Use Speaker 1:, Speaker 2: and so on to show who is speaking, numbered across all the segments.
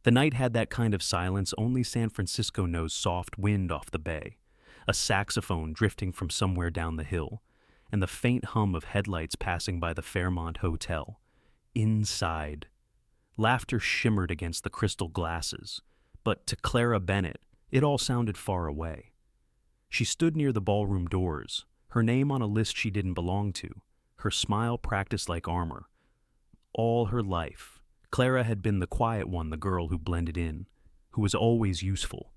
Speaker 1: The night had that kind of silence only San Francisco knows: soft wind off the bay, a saxophone drifting from somewhere down the hill, and the faint hum of headlights passing by the Fairmont Hotel. Inside. Laughter shimmered against the crystal glasses, but to Clara Bennett, it all sounded far away. She stood near the ballroom doors, her name on a list she didn't belong to, her smile practiced like armor. All her life, Clara had been the quiet one, the girl who blended in, who was always useful,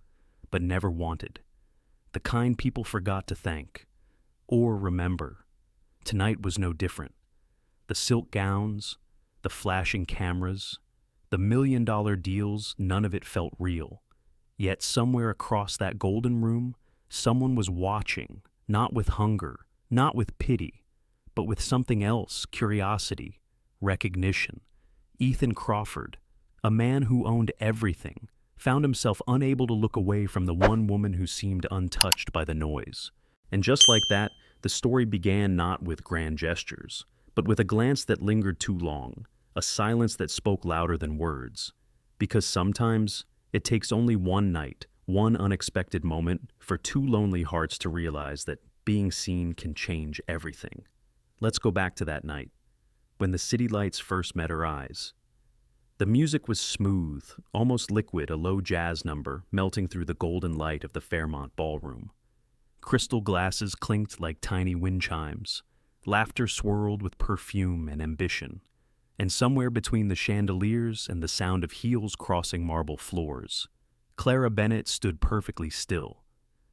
Speaker 1: but never wanted. The kind people forgot to thank, or remember. Tonight was no different. The silk gowns, the flashing cameras, the $1 million deals, none of it felt real. Yet somewhere across that golden room, someone was watching, not with hunger, not with pity, but with something else: curiosity, recognition. Ethan Crawford, a man who owned everything, found himself unable to look away from the one woman who seemed untouched by the noise. And just like that, the story began not with grand gestures, but with a glance that lingered too long, a silence that spoke louder than words. Because sometimes it takes only one night, one unexpected moment, for two lonely hearts to realize that being seen can change everything. Let's go back to that night, when the city lights first met her eyes. The music was smooth, almost liquid, a low jazz number melting through the golden light of the Fairmont ballroom. Crystal glasses clinked like tiny wind chimes. Laughter swirled with perfume and ambition. And somewhere between the chandeliers and the sound of heels crossing marble floors, Clara Bennett stood perfectly still.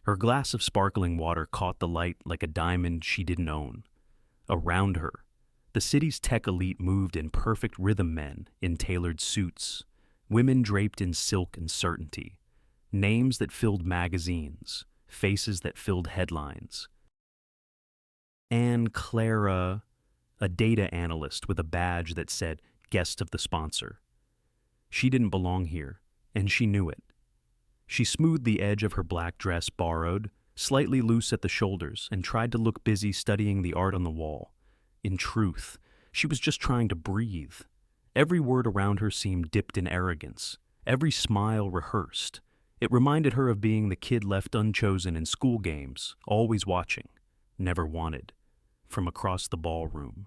Speaker 1: Her glass of sparkling water caught the light like a diamond she didn't own. Around her, the city's tech elite moved in perfect rhythm: men in tailored suits, women draped in silk and certainty, names that filled magazines, faces that filled headlines. And Clara, a data analyst with a badge that said guest of the sponsor. She didn't belong here, and she knew it. She smoothed the edge of her black dress, borrowed, slightly loose at the shoulders, and tried to look busy studying the art on the wall. In truth, she was just trying to breathe. Every word around her seemed dipped in arrogance, every smile rehearsed. It reminded her of being the kid left unchosen in school games, always watching, never wanted. From across the ballroom,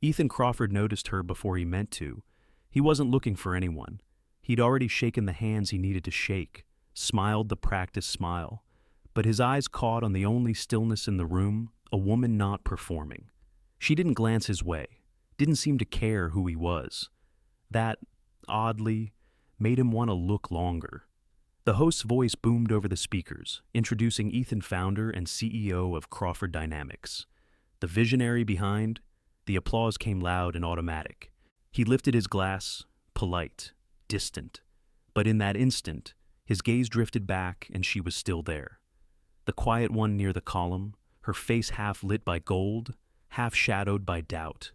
Speaker 1: Ethan Crawford noticed her before he meant to. He wasn't looking for anyone. He'd already shaken the hands he needed to shake, smiled the practiced smile, but his eyes caught on the only stillness in the room: a woman not performing. She didn't glance his way, didn't seem to care who he was. That, oddly, made him want to look longer. The host's voice boomed over the speakers, introducing Ethan, founder and CEO of Crawford Dynamics. The visionary behind. The applause came loud and automatic. He lifted his glass, polite, distant. But in that instant, his gaze drifted back and she was still there. The quiet one near the column, her face half lit by gold, half shadowed by doubt.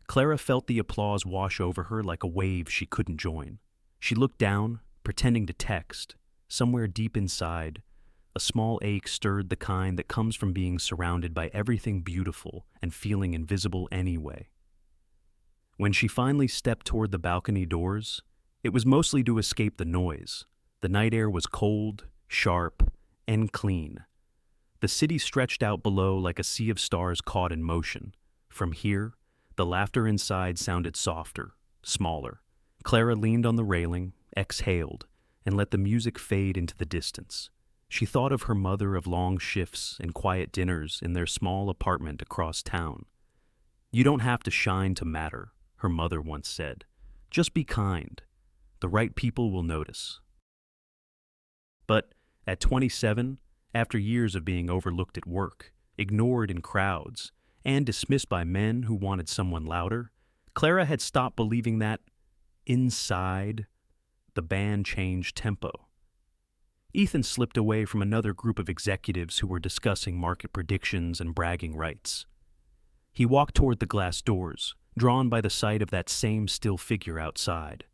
Speaker 1: Clara felt the applause wash over her like a wave she couldn't join. She looked down, pretending to text. Somewhere deep inside, a small ache stirred, the kind that comes from being surrounded by everything beautiful and feeling invisible anyway. When she finally stepped toward the balcony doors, it was mostly to escape the noise. The night air was cold, sharp, and clean. The city stretched out below like a sea of stars caught in motion. From here, the laughter inside sounded softer, smaller. Clara leaned on the railing, exhaled, and let the music fade into the distance. She thought of her mother, of long shifts and quiet dinners in their small apartment across town. "You don't have to shine to matter," her mother once said. "Just be kind. The right people will notice." But at 27, after years of being overlooked at work, ignored in crowds, and dismissed by men who wanted someone louder, Clara had stopped believing that. Inside, the band changed tempo. Ethan slipped away from another group of executives who were discussing market predictions and bragging rights. He walked toward the glass doors, drawn by the sight of that same still figure outside.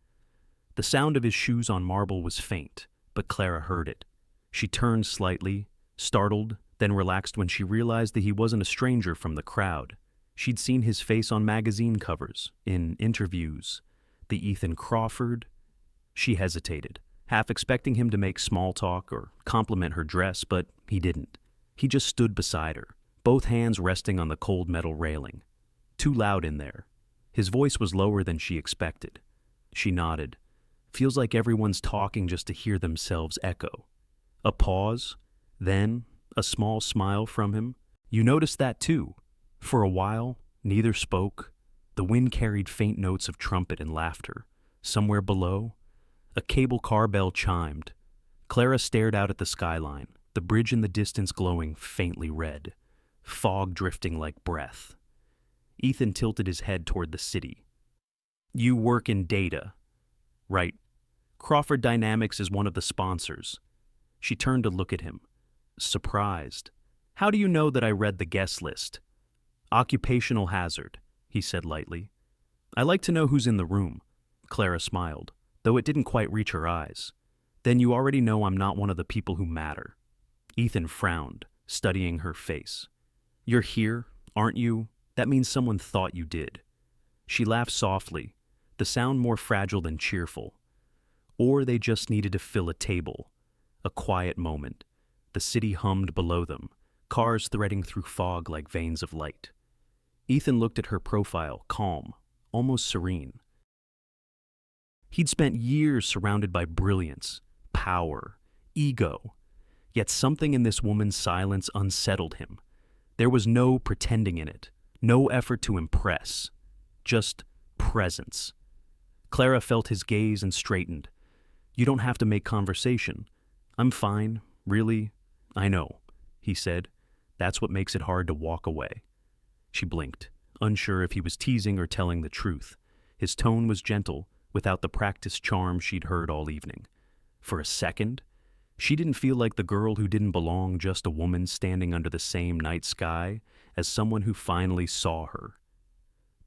Speaker 1: The sound of his shoes on marble was faint, but Clara heard it. She turned slightly, startled, then relaxed when she realized that he wasn't a stranger from the crowd. She'd seen his face on magazine covers, in interviews. The Ethan Crawford. She hesitated, half expecting him to make small talk or compliment her dress, but he didn't. He just stood beside her, both hands resting on the cold metal railing. Too loud in there. His voice was lower than she expected. She nodded. Feels like everyone's talking just to hear themselves echo. A pause, then a small smile from him. You noticed that too. For a while, neither spoke. The wind carried faint notes of trumpet and laughter. Somewhere below, a cable car bell chimed. Clara stared out at the skyline, the bridge in the distance glowing faintly red, fog drifting like breath. Ethan tilted his head toward the city. You work in data, right? Crawford Dynamics is one of the sponsors. She turned to look at him, surprised. How do you know that I read the guest list? Occupational hazard, he said lightly. I like to know who's in the room. Clara smiled, though it didn't quite reach her eyes. Then you already know I'm not one of the people who matter. Ethan frowned, studying her face. You're here, aren't you? That means someone thought you did. She laughed softly, the sound more fragile than cheerful. Or they just needed to fill a table. A quiet moment. The city hummed below them, cars threading through fog like veins of light. Ethan looked at her profile, calm, almost serene. He'd spent years surrounded by brilliance, power, ego. Yet something in this woman's silence unsettled him. There was no pretending in it, no effort to impress, just presence. Clara felt his gaze and straightened. You don't have to make conversation. I'm fine, really. I know, he said. That's what makes it hard to walk away. She blinked, unsure if he was teasing or telling the truth. His tone was gentle, without the practiced charm she'd heard all evening. For a second, she didn't feel like the girl who didn't belong, just a woman standing under the same night sky as someone who finally saw her.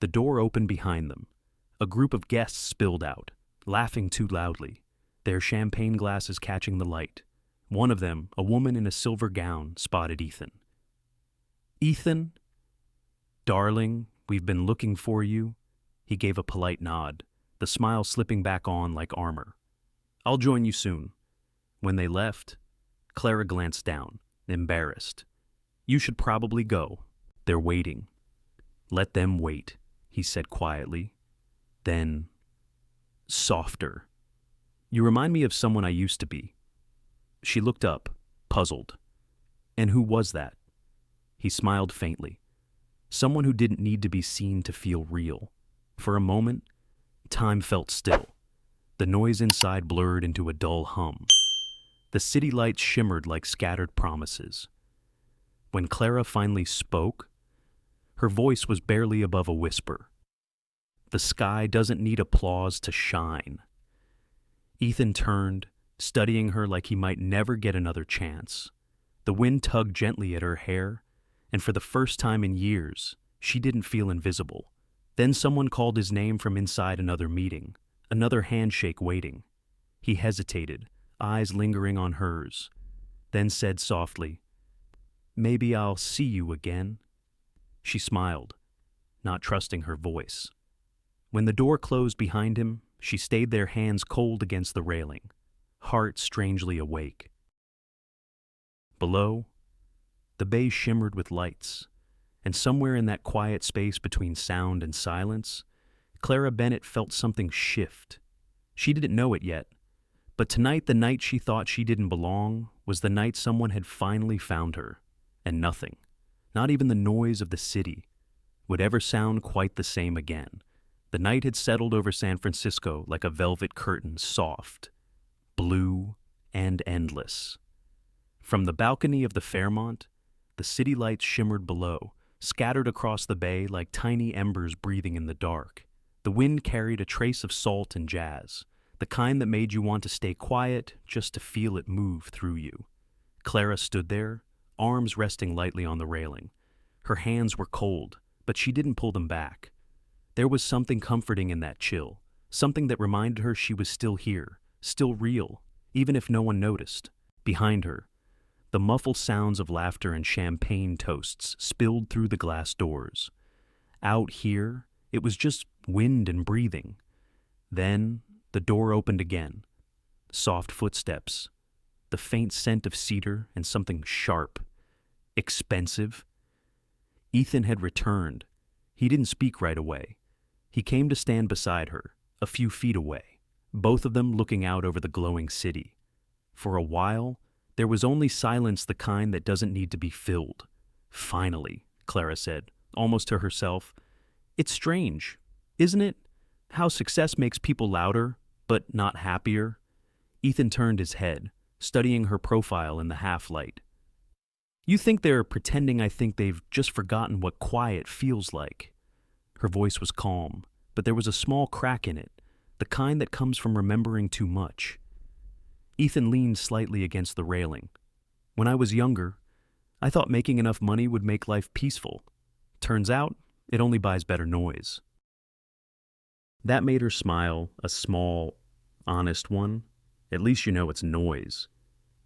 Speaker 1: The door opened behind them. A group of guests spilled out, laughing too loudly, their champagne glasses catching the light. One of them, a woman in a silver gown, spotted Ethan. Ethan? Darling, we've been looking for you. He gave a polite nod, the smile slipping back on like armor. I'll join you soon. When they left, Clara glanced down, embarrassed. You should probably go. They're waiting. Let them wait, he said quietly. Then, softer. You remind me of someone I used to be. She looked up, puzzled. And who was that? He smiled faintly. Someone who didn't need to be seen to feel real. For a moment, time felt still. The noise inside blurred into a dull hum. The city lights shimmered like scattered promises. When Clara finally spoke, her voice was barely above a whisper. The sky doesn't need applause to shine. Ethan turned, studying her like he might never get another chance. The wind tugged gently at her hair, and for the first time in years, she didn't feel invisible. Then someone called his name from inside another meeting, another handshake waiting. He hesitated, eyes lingering on hers, then said softly, Maybe I'll see you again. She smiled, not trusting her voice. When the door closed behind him, she stayed there, hands cold against the railing, heart strangely awake. Below, the bay shimmered with lights, and somewhere in that quiet space between sound and silence, Clara Bennett felt something shift. She didn't know it yet, but tonight, the night she thought she didn't belong, was the night someone had finally found her, and nothing, not even the noise of the city, would ever sound quite the same again. The night had settled over San Francisco like a velvet curtain, soft, blue, and endless. From the balcony of the Fairmont, the city lights shimmered below, scattered across the bay like tiny embers breathing in the dark. The wind carried a trace of salt and jazz, the kind that made you want to stay quiet just to feel it move through you. Clara stood there, arms resting lightly on the railing. Her hands were cold, but she didn't pull them back. There was something comforting in that chill, something that reminded her she was still here, still real, even if no one noticed. Behind her, the muffled sounds of laughter and champagne toasts spilled through the glass doors. Out here, it was just wind and breathing. Then, The door opened again. Soft footsteps. The faint scent of cedar and something sharp. Expensive. Ethan had returned. He didn't speak right away. He came to stand beside her, a few feet away, both of them looking out over the glowing city. For a while, there was only silence, the kind that doesn't need to be filled. Finally, Clara said, almost to herself, "It's strange, isn't it? How success makes people louder, but not happier." Ethan turned his head, studying her profile in the half-light. "You think they're pretending I think they've just forgotten what quiet feels like." Her voice was calm, but there was a small crack in it, the kind that comes from remembering too much. Ethan leaned slightly against the railing. "When I was younger, I thought making enough money would make life peaceful. Turns out, it only buys better noise." That made her smile, a small, honest one. "At least you know it's noise."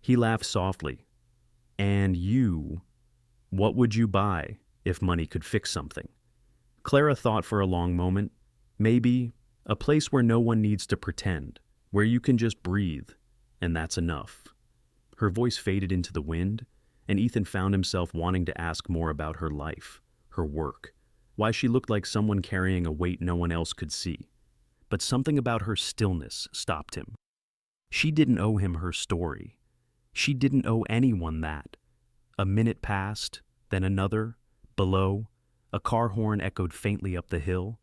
Speaker 1: He laughed softly. "And you, what would you buy if money could fix something?" Clara thought for a long moment. Maybe a place where no one needs to pretend, where you can just breathe, and that's enough. Her voice faded into the wind, and Ethan found himself wanting to ask more about her life, her work, why she looked like someone carrying a weight no one else could see. But something about her stillness stopped him. She didn't owe him her story. She didn't owe anyone that. A minute passed, then another. Below, a car horn echoed faintly up the hill.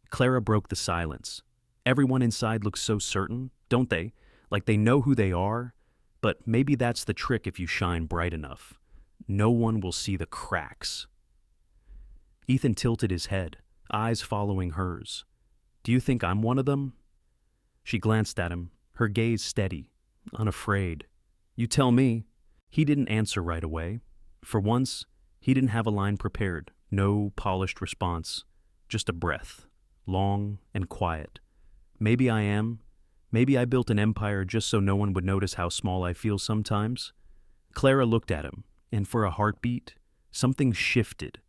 Speaker 1: Clara broke the silence. Everyone inside looks so certain, don't they? Like they know who they are. But maybe that's the trick if you shine bright enough. No one will see the cracks. Ethan tilted his head, eyes following hers. "Do you think I'm one of them?" She glanced at him, her gaze steady, unafraid. "You tell me." He didn't answer right away. For once, he didn't have a line prepared, no polished response, just a breath, long and quiet. "Maybe I am. Maybe I built an empire just so no one would notice how small I feel sometimes." Clara looked at him, and for a heartbeat, something shifted.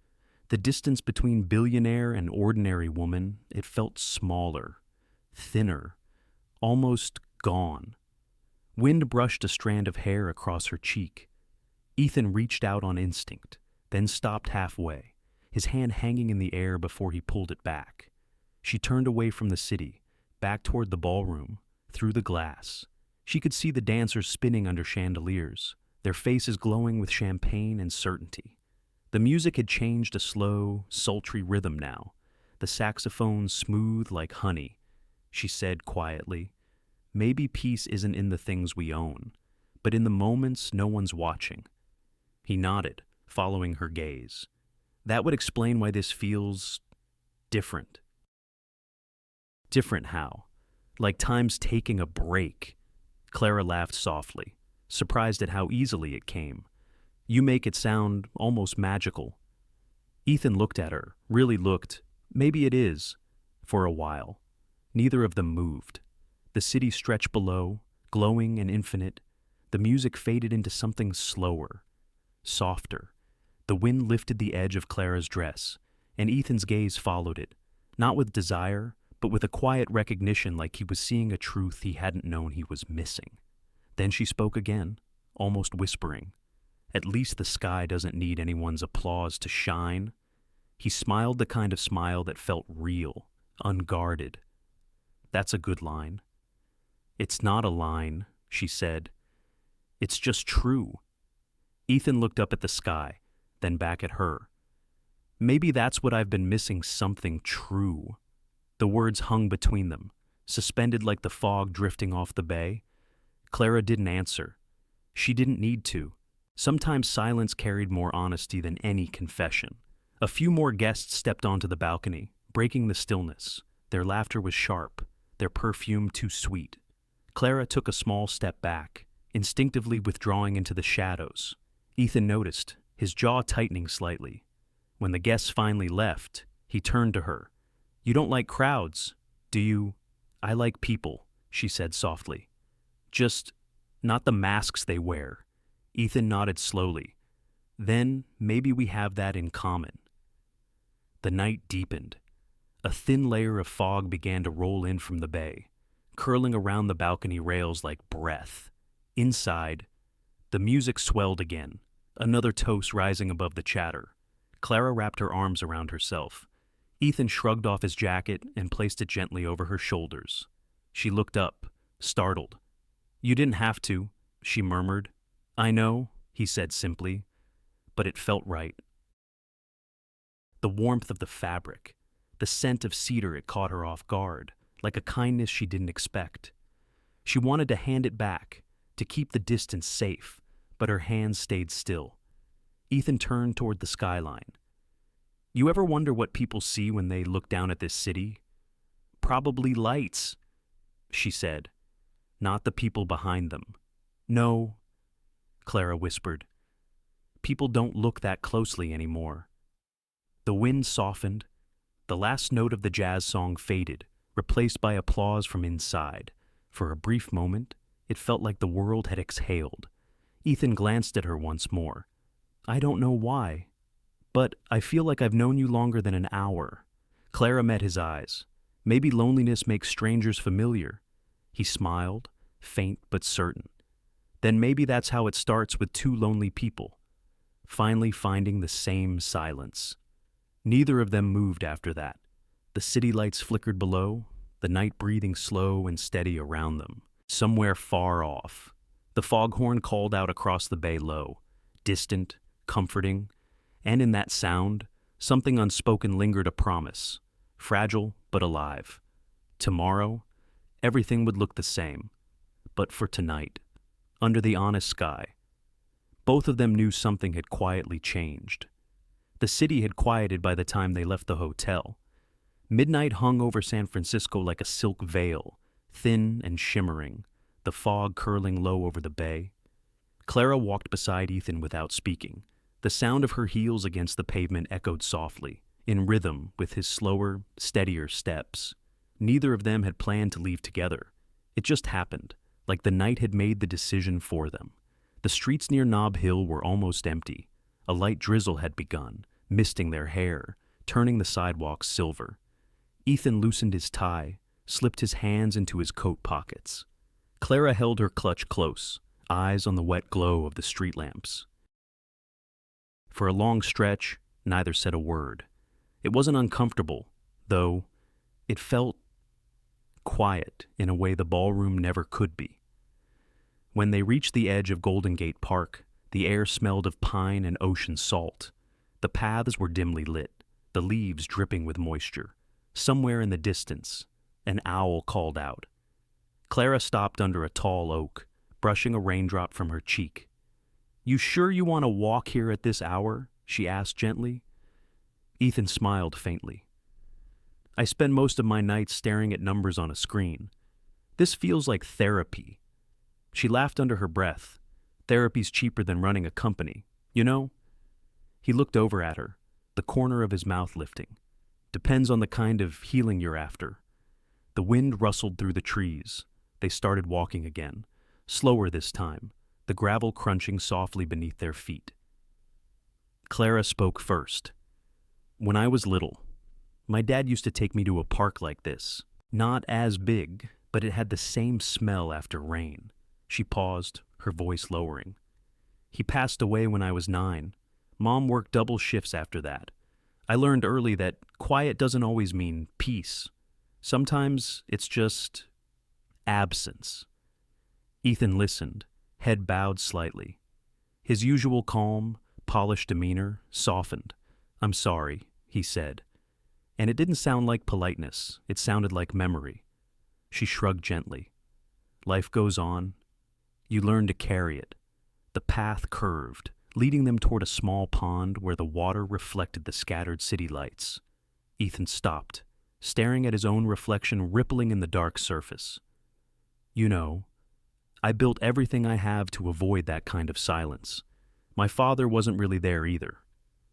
Speaker 1: The distance between billionaire and ordinary woman, it felt smaller, thinner, almost gone. Wind brushed a strand of hair across her cheek. Ethan reached out on instinct, then stopped halfway, his hand hanging in the air before he pulled it back. She turned away from the city, back toward the ballroom, through the glass. She could see the dancers spinning under chandeliers, their faces glowing with champagne and certainty. The music had changed a slow, sultry rhythm now, the saxophone smooth like honey. She said quietly, "Maybe peace isn't in the things we own, but in the moments no one's watching." He nodded, following her gaze. "That would explain why this feels different." "Different how? Like time's taking a break." Clara laughed softly, surprised at how easily it came. "You make it sound almost magical." Ethan looked at her, really looked. Maybe it is. For a while. Neither of them moved. The city stretched below, glowing and infinite. The music faded into something slower, softer. The wind lifted the edge of Clara's dress, and Ethan's gaze followed it, not with desire, but with a quiet recognition, like he was seeing a truth he hadn't known he was missing. Then she spoke again, almost whispering. "At least the sky doesn't need anyone's applause to shine." He smiled, the kind of smile that felt real, unguarded. "That's a good line." "It's not a line," she said. "It's just true." Ethan looked up at the sky, then back at her. "Maybe that's what I've been missing, something true." The words hung between them, suspended like the fog drifting off the bay. Clara didn't answer. She didn't need to. Sometimes silence carried more honesty than any confession. A few more guests stepped onto the balcony, breaking the stillness. Their laughter was sharp, their perfume too sweet. Clara took a small step back, instinctively withdrawing into the shadows. Ethan noticed, his jaw tightening slightly. When the guests finally left, he turned to her. "You don't like crowds, do you?" "I like people," she said softly. "Just not the masks they wear." Ethan nodded slowly. "Then maybe we have that in common." The night deepened. A thin layer of fog began to roll in from the bay. curling around the balcony rails like breath. Inside, the music swelled again, another toast rising above the chatter. Clara wrapped her arms around herself. Ethan shrugged off his jacket and placed it gently over her shoulders. She looked up, startled. "You didn't have to," she murmured. "I know," he said simply, but it felt right. The warmth of the fabric, the scent of cedar, it caught her off guard, like a kindness she didn't expect. She wanted to hand it back, to keep the distance safe, but her hands stayed still. Ethan turned toward the skyline. "You ever wonder what people see when they look down at this city?" "Probably lights," she said, "not the people behind them." "No," Clara whispered. "People don't look that closely anymore." The wind softened. The last note of the jazz song faded, replaced by applause from inside. For a brief moment, it felt like the world had exhaled. Ethan glanced at her once more. "I don't know why, but I feel like I've known you longer than an hour." Clara met his eyes. "Maybe loneliness makes strangers familiar." He smiled, faint but certain. "Then maybe that's how it starts with two lonely people, finally finding the same silence." Neither of them moved after that. The city lights flickered below, the night breathing slow and steady around them. Somewhere far off, the foghorn called out across the bay low, distant, comforting, and in that sound, something unspoken lingered, a promise, fragile but alive. Tomorrow, everything would look the same, but for tonight, under the honest sky, both of them knew something had quietly changed. The city had quieted by the time they left the hotel. Midnight hung over San Francisco like a silk veil, thin and shimmering, the fog curling low over the bay. Clara walked beside Ethan without speaking. The sound of her heels against the pavement echoed softly, in rhythm with his slower, steadier steps. Neither of them had planned to leave together. It just happened, like the night had made the decision for them. The streets near Nob Hill were almost empty. A light drizzle had begun, misting their hair, turning the sidewalks silver. Ethan loosened his tie, slipped his hands into his coat pockets. Clara held her clutch close, eyes on the wet glow of the street lamps. For a long stretch, neither said a word. It wasn't uncomfortable, though. It felt quiet in a way the ballroom never could be. When they reached the edge of Golden Gate Park, the air smelled of pine and ocean salt. The paths were dimly lit, the leaves dripping with moisture. Somewhere in the distance, an owl called out. Clara stopped under a tall oak, brushing a raindrop from her cheek. "You sure you want to walk here at this hour?" she asked gently. Ethan smiled faintly. "I spend most of my nights staring at numbers on a screen. This feels like therapy." She laughed under her breath. "Therapy's cheaper than running a company, you know?" He looked over at her, the corner of his mouth lifting. "Depends on the kind of healing you're after." The wind rustled through the trees. They started walking again, slower this time, the gravel crunching softly beneath their feet. Clara spoke first. "When I was little, my dad used to take me to a park like this. Not as big, but it had the same smell after rain." She paused, her voice lowering. "He passed away when I was 9. Mom worked double shifts after that. I learned early that quiet doesn't always mean peace. Sometimes it's just absence." Ethan listened, head bowed slightly. His usual calm, polished demeanor softened. "I'm sorry," he said. And it didn't sound like politeness. It sounded like memory. She shrugged gently. "Life goes on. You learn to carry it." The path curved, leading them toward a small pond where the water reflected the scattered city lights. Ethan stopped, staring at his own reflection rippling in the dark surface. "You know, I built everything I have to avoid that kind of silence. My father wasn't really there either.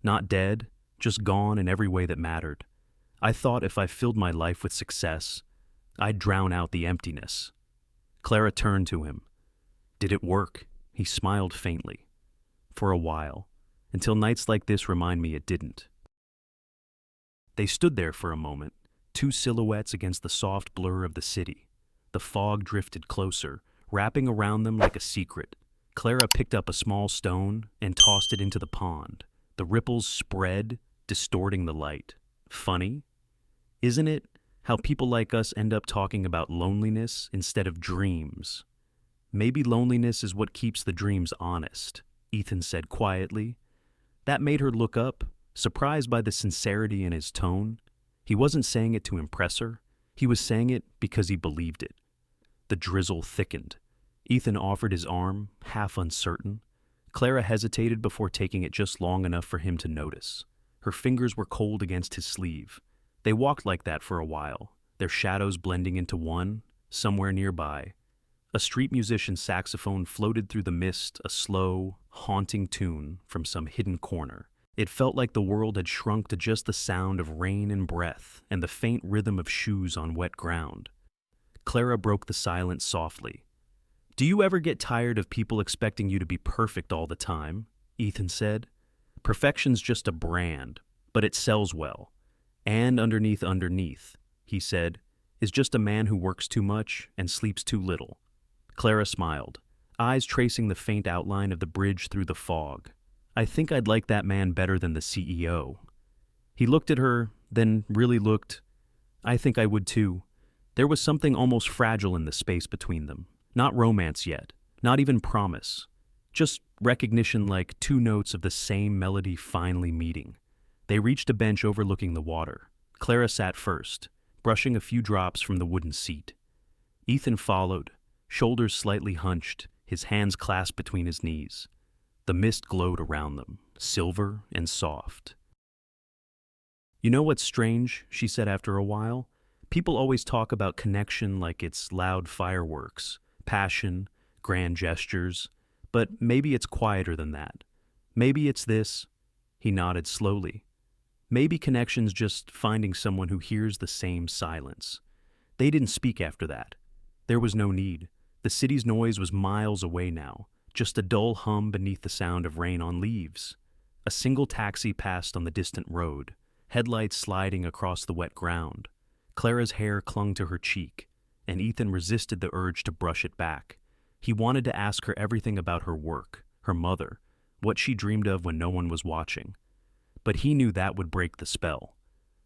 Speaker 1: Not dead, just gone in every way that mattered. I thought if I filled my life with success, I'd drown out the emptiness." Clara turned to him. "Did it work?" He smiled faintly. "For a while, until nights like this remind me it didn't." They stood there for a moment, two silhouettes against the soft blur of the city. The fog drifted closer, wrapping around them like a secret. Clara picked up a small stone and tossed it into the pond. The ripples spread, distorting the light. Funny, isn't it, how people like us end up talking about loneliness instead of dreams? Maybe loneliness is what keeps the dreams honest, Ethan said quietly. That made her look up, surprised by the sincerity in his tone. He wasn't saying it to impress her. He was saying it because he believed it. The drizzle thickened. Ethan offered his arm, half uncertain. Clara hesitated before taking it just long enough for him to notice. Her fingers were cold against his sleeve. They walked like that for a while, their shadows blending into one, somewhere nearby. A street musician's saxophone floated through the mist, a slow, haunting tune from some hidden corner. It felt like the world had shrunk to just the sound of rain and breath and the faint rhythm of shoes on wet ground. Clara broke the silence softly. "Do you ever get tired of people expecting you to be perfect all the time?" Ethan said. "Perfection's just a brand, but it sells well. And underneath, he said, is just a man who works too much and sleeps too little." Clara smiled, eyes tracing the faint outline of the bridge through the fog. "I think I'd like that man better than the CEO." He looked at her, then really looked. "I think I would too." There was something almost fragile in the space between them. Not romance yet, not even promise. Just recognition, like two notes of the same melody finally meeting. They reached a bench overlooking the water. Clara sat first, brushing a few drops from the wooden seat. Ethan followed, shoulders slightly hunched, his hands clasped between his knees. The mist glowed around them, silver and soft. "You know what's strange?" she said after a while. "People always talk about connection like it's loud fireworks, passion, grand gestures, but maybe it's quieter than that. Maybe it's this." He nodded slowly. "Maybe connection's just finding someone who hears the same silence." They didn't speak after that. There was no need. The city's noise was miles away now, just a dull hum beneath the sound of rain on leaves. A single taxi passed on the distant road, headlights sliding across the wet ground. Clara's hair clung to her cheek, and Ethan resisted the urge to brush it back. He wanted to ask her everything about her work, her mother, what she dreamed of when no one was watching. But he knew that would break the spell.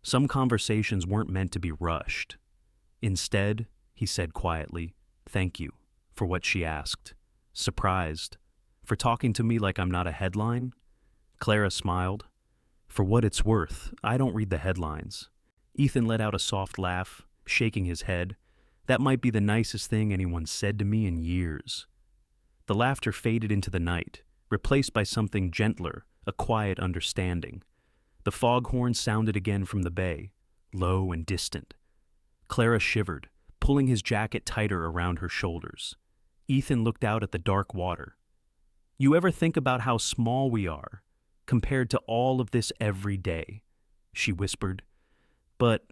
Speaker 1: Some conversations weren't meant to be rushed. Instead, he said quietly, "Thank you," for what she asked. Surprised. "For talking to me like I'm not a headline?" Clara smiled. "For what it's worth, I don't read the headlines." Ethan let out a soft laugh, shaking his head. "That might be the nicest thing anyone said to me in years." The laughter faded into the night, replaced by something gentler, a quiet understanding. The foghorn sounded again from the bay, low and distant. Clara shivered, pulling his jacket tighter around her shoulders. Ethan looked out at the dark water. "You ever think about how small we are, compared to all of this every day?" she whispered. "But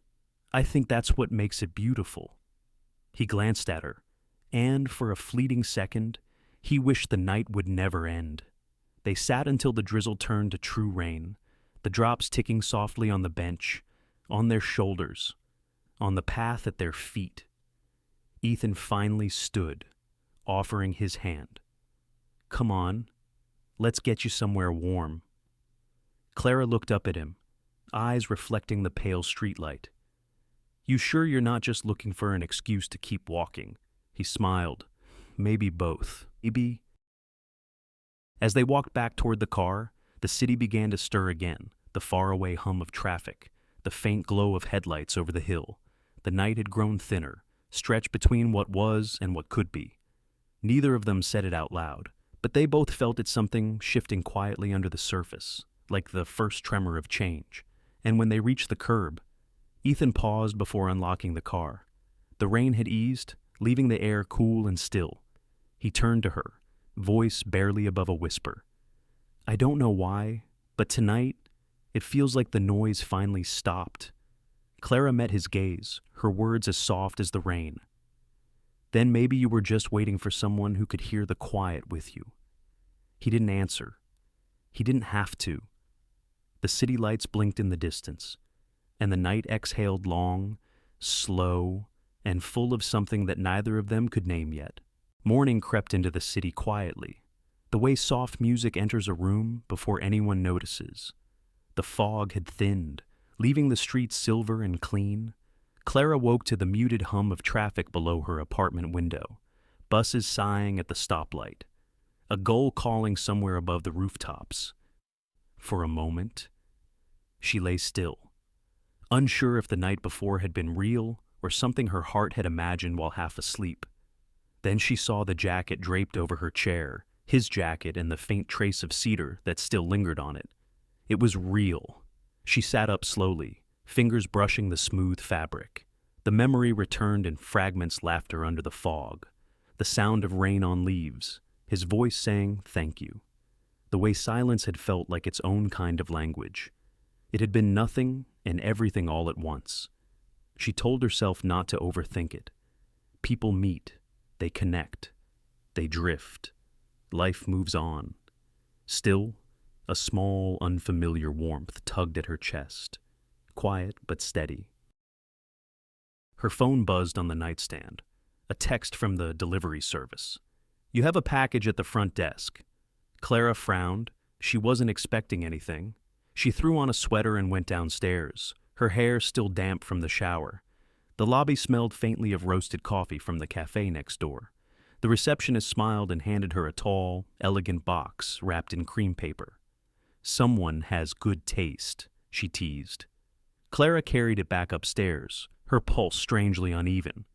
Speaker 1: I think that's what makes it beautiful." He glanced at her, and for a fleeting second, he wished the night would never end. They sat until the drizzle turned to true rain, the drops ticking softly on the bench, on their shoulders, on the path at their feet. Ethan finally stood, offering his hand. "Come on, let's get you somewhere warm." Clara looked up at him, eyes reflecting the pale streetlight. "You sure you're not just looking for an excuse to keep walking?" He smiled. "Maybe both. Maybe." As they walked back toward the car, the city began to stir again, the faraway hum of traffic, the faint glow of headlights over the hill. The night had grown thinner, stretched between what was and what could be. Neither of them said it out loud, but they both felt it, something shifting quietly under the surface, like the first tremor of change. And when they reached the curb, Ethan paused before unlocking the car. The rain had eased, leaving the air cool and still. He turned to her, voice barely above a whisper. "I don't know why, but tonight, it feels like the noise finally stopped." Clara met his gaze, her words as soft as the rain. "Then maybe you were just waiting for someone who could hear the quiet with you." He didn't answer. He didn't have to. The city lights blinked in the distance, and the night exhaled long, slow, and full of something that neither of them could name yet. Morning crept into the city quietly, the way soft music enters a room before anyone notices. The fog had thinned, leaving the streets silver and clean. Clara woke to the muted hum of traffic below her apartment window, buses sighing at the stoplight, a gull calling somewhere above the rooftops. For a moment, she lay still, unsure if the night before had been real or something her heart had imagined while half asleep. Then she saw the jacket draped over her chair, his jacket and the faint trace of cedar that still lingered on it. It was real. She sat up slowly, fingers brushing the smooth fabric. The memory returned in fragments, laughter under the fog, the sound of rain on leaves, his voice saying thank you. The way silence had felt like its own kind of language. It had been nothing and everything all at once. She told herself not to overthink it. People meet, they connect, they drift. Life moves on. Still, a small, unfamiliar warmth tugged at her chest, quiet but steady. Her phone buzzed on the nightstand, a text from the delivery service. "You have a package at the front desk." Clara frowned. She wasn't expecting anything. She threw on a sweater and went downstairs, her hair still damp from the shower. The lobby smelled faintly of roasted coffee from the cafe next door. The receptionist smiled and handed her a tall, elegant box wrapped in cream paper. "Someone has good taste," she teased. Clara carried it back upstairs, her pulse strangely uneven.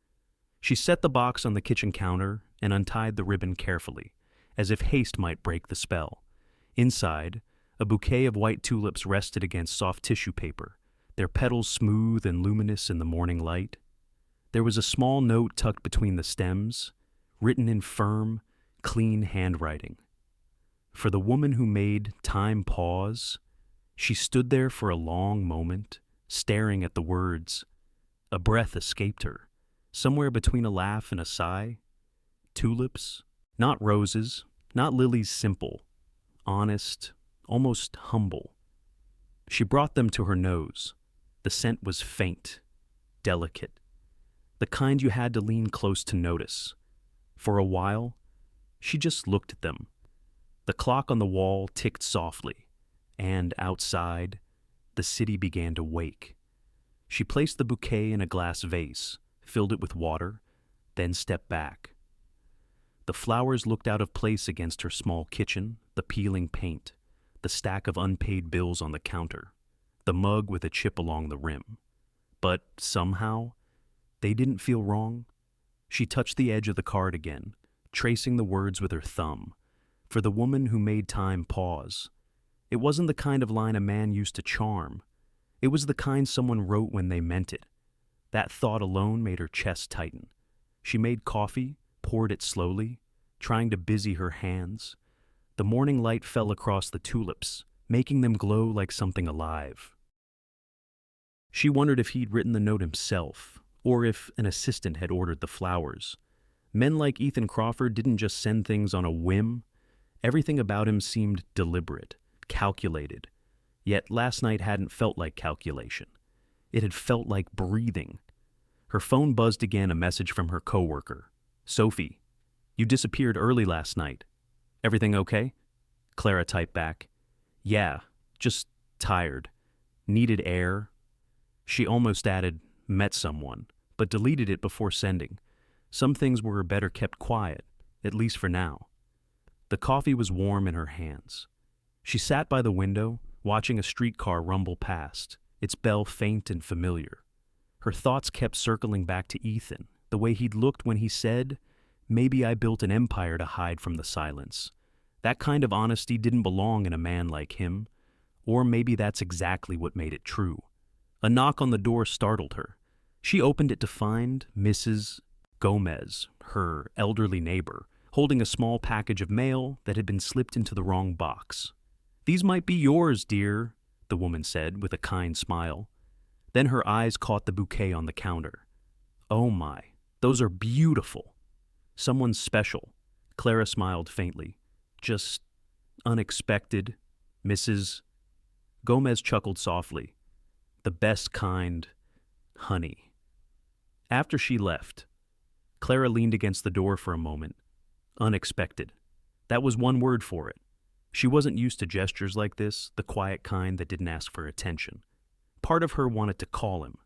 Speaker 1: She set the box on the kitchen counter and untied the ribbon carefully, as if haste might break the spell. Inside, a bouquet of white tulips rested against soft tissue paper, their petals smooth and luminous in the morning light. There was a small note tucked between the stems, written in firm, clean handwriting. For the woman who made time pause, she stood there for a long moment, staring at the words. A breath escaped her, somewhere between a laugh and a sigh. Tulips, not roses, not lilies, simple, honest, almost humble. She brought them to her nose. The scent was faint, delicate, the kind you had to lean close to notice. For a while, she just looked at them. The clock on the wall ticked softly, and outside, the city began to wake. She placed the bouquet in a glass vase, filled it with water, then stepped back. The flowers looked out of place against her small kitchen, the peeling paint, the stack of unpaid bills on the counter, the mug with a chip along the rim. But somehow, they didn't feel wrong. She touched the edge of the card again, tracing the words with her thumb. For the woman who made time pause. It wasn't the kind of line a man used to charm. It was the kind someone wrote when they meant it. That thought alone made her chest tighten. She made coffee, poured it slowly, trying to busy her hands. The morning light fell across the tulips, making them glow like something alive. She wondered if he'd written the note himself, or if an assistant had ordered the flowers. Men like Ethan Crawford didn't just send things on a whim. Everything about him seemed deliberate, calculated. Yet last night hadn't felt like calculation. It had felt like breathing. Her phone buzzed again, a message from her coworker. "Sophie, you disappeared early last night. Everything okay?" Clara typed back. "Yeah, just tired. Needed air." She almost added, "met someone," but deleted it before sending. Some things were better kept quiet, at least for now. The coffee was warm in her hands. She sat by the window, watching a streetcar rumble past, its bell faint and familiar. Her thoughts kept circling back to Ethan, the way he'd looked when he said, "Maybe I built an empire to hide from the silence." That kind of honesty didn't belong in a man like him, or maybe that's exactly what made it true. A knock on the door startled her. She opened it to find Mrs. Gomez, her elderly neighbor, holding a small package of mail that had been slipped into the wrong box. "These might be yours, dear," the woman said with a kind smile. Then her eyes caught the bouquet on the counter. "Oh my, those are beautiful." "Someone special." Clara smiled faintly. "Just unexpected, Mrs." Gomez chuckled softly. "The best kind, honey." After she left, Clara leaned against the door for a moment. Unexpected. That was one word for it. She wasn't used to gestures like this, the quiet kind that didn't ask for attention. Part of her wanted to call him,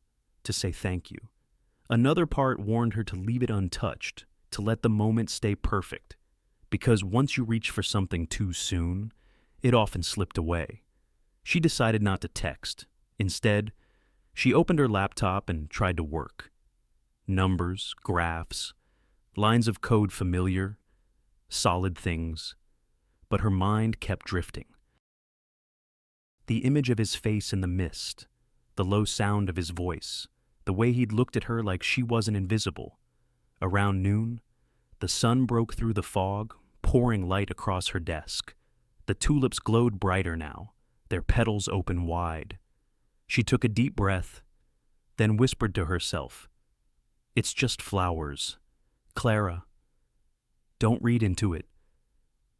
Speaker 1: to say thank you. Another part warned her to leave it untouched, to let the moment stay perfect. Because once you reach for something too soon, it often slipped away. She decided not to text. Instead, she opened her laptop and tried to work. Numbers, graphs, lines of code familiar, solid things. But her mind kept drifting. The image of his face in the mist, the low sound of his voice, the way he'd looked at her like she wasn't invisible. Around noon, the sun broke through the fog, pouring light across her desk. The tulips glowed brighter now, their petals open wide. She took a deep breath, then whispered to herself, "It's just flowers. Clara, don't read into it."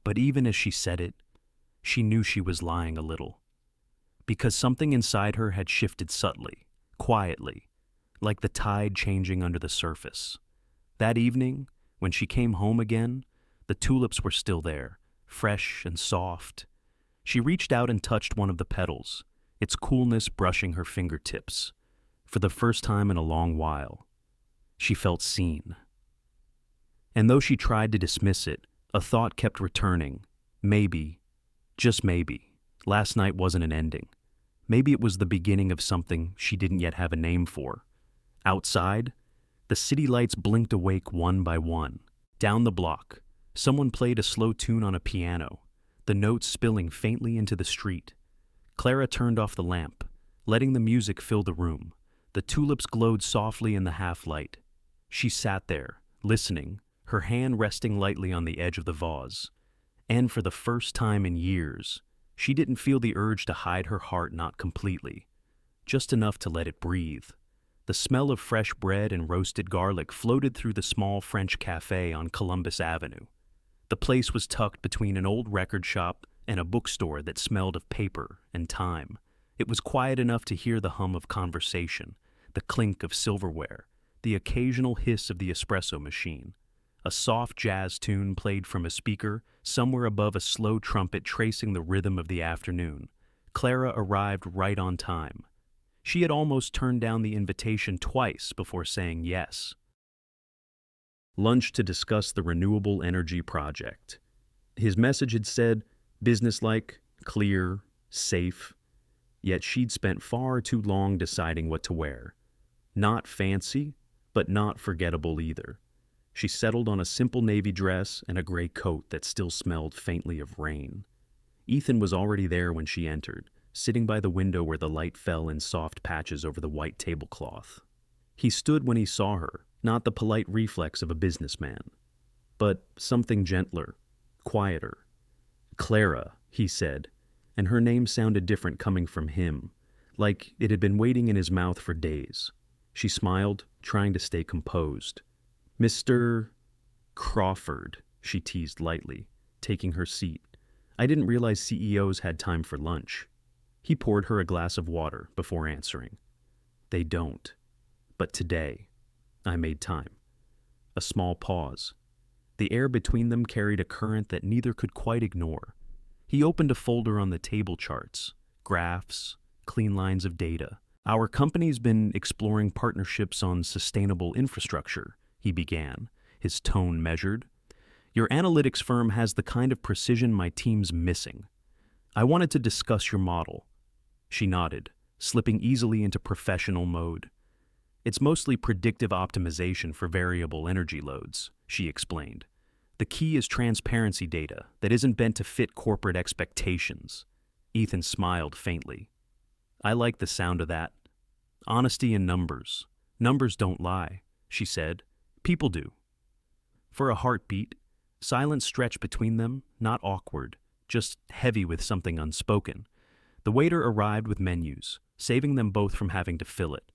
Speaker 1: But even as she said it, she knew she was lying a little. Because something inside her had shifted subtly, quietly, like the tide changing under the surface. That evening, when she came home again, the tulips were still there, fresh and soft. She reached out and touched one of the petals, its coolness brushing her fingertips. For the first time in a long while, she felt seen. And though she tried to dismiss it, a thought kept returning. Maybe, just maybe, last night wasn't an ending. Maybe it was the beginning of something she didn't yet have a name for. Outside, the city lights blinked awake one by one. Down the block, someone played a slow tune on a piano, the notes spilling faintly into the street. Clara turned off the lamp, letting the music fill the room. The tulips glowed softly in the half-light. She sat there, listening, her hand resting lightly on the edge of the vase. And for the first time in years, she didn't feel the urge to hide her heart, not completely, just enough to let it breathe. The smell of fresh bread and roasted garlic floated through the small French cafe on Columbus Avenue. The place was tucked between an old record shop and a bookstore that smelled of paper and time. It was quiet enough to hear the hum of conversation, the clink of silverware, the occasional hiss of the espresso machine. A soft jazz tune played from a speaker somewhere above a slow trumpet tracing the rhythm of the afternoon. Clara arrived right on time. She had almost turned down the invitation twice before saying yes. Lunch to discuss the renewable energy project. His message had said, businesslike, clear, safe, yet she'd spent far too long deciding what to wear. Not fancy, but not forgettable either. She settled on a simple navy dress and a gray coat that still smelled faintly of rain. Ethan was already there when she entered, sitting by the window where the light fell in soft patches over the white tablecloth. He stood when he saw her, not the polite reflex of a businessman, but something gentler, quieter. "Clara," he said, and her name sounded different coming from him, like it had been waiting in his mouth for days. She smiled, trying to stay composed. "Mr. Crawford," she teased lightly, taking her seat. "I didn't realize CEOs had time for lunch." He poured her a glass of water before answering. "They don't. But today, I made time." A small pause. The air between them carried a current that neither could quite ignore. He opened a folder on the table charts, graphs, clean lines of data. "Our company's been exploring partnerships on sustainable infrastructure," he began, his tone measured. "Your analytics firm has the kind of precision my team's missing. I wanted to discuss your model." She nodded, slipping easily into professional mode. "It's mostly predictive optimization for variable energy loads," she explained. "The key is transparency data that isn't bent to fit corporate expectations." Ethan smiled faintly. "I like the sound of that. Honesty in numbers. Numbers don't lie," she said. "People do." For a heartbeat, silence stretched between them, not awkward, just heavy with something unspoken. The waiter arrived with menus, saving them both from having to fill it.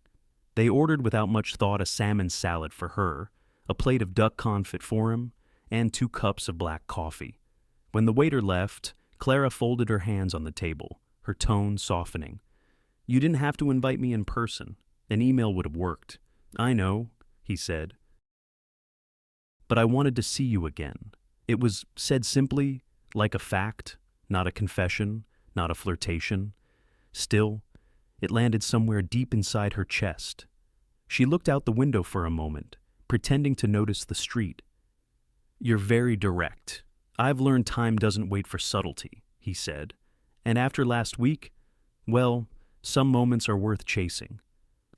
Speaker 1: They ordered without much thought a salmon salad for her, a plate of duck confit for him, and 2 cups of black coffee. When the waiter left, Clara folded her hands on the table, her tone softening. "You didn't have to invite me in person. An email would have worked." "I know," he said. "But I wanted to see you again." It was said simply, like a fact, not a confession, not a flirtation. Still, it landed somewhere deep inside her chest. She looked out the window for a moment, pretending to notice the street. "You're very direct. I've learned time doesn't wait for subtlety," he said. "And after last week, well, some moments are worth chasing."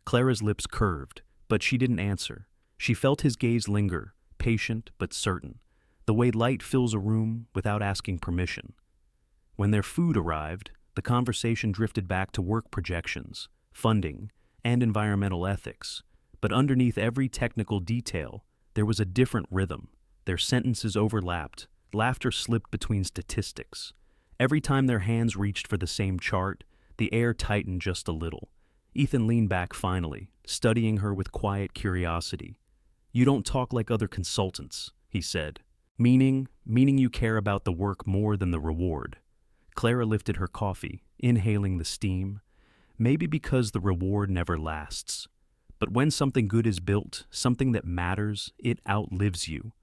Speaker 1: Clara's lips curved, but she didn't answer. She felt his gaze linger, patient but certain, the way light fills a room without asking permission. When their food arrived, the conversation drifted back to work projections, funding, and environmental ethics. But underneath every technical detail, there was a different rhythm. Their sentences overlapped, laughter slipped between statistics. Every time their hands reached for the same chart, the air tightened just a little. Ethan leaned back finally, studying her with quiet curiosity. "You don't talk like other consultants," he said. Meaning you care about the work more than the reward." Clara lifted her coffee, inhaling the steam. "Maybe because the reward never lasts. But when something good is built, something that matters, it outlives you."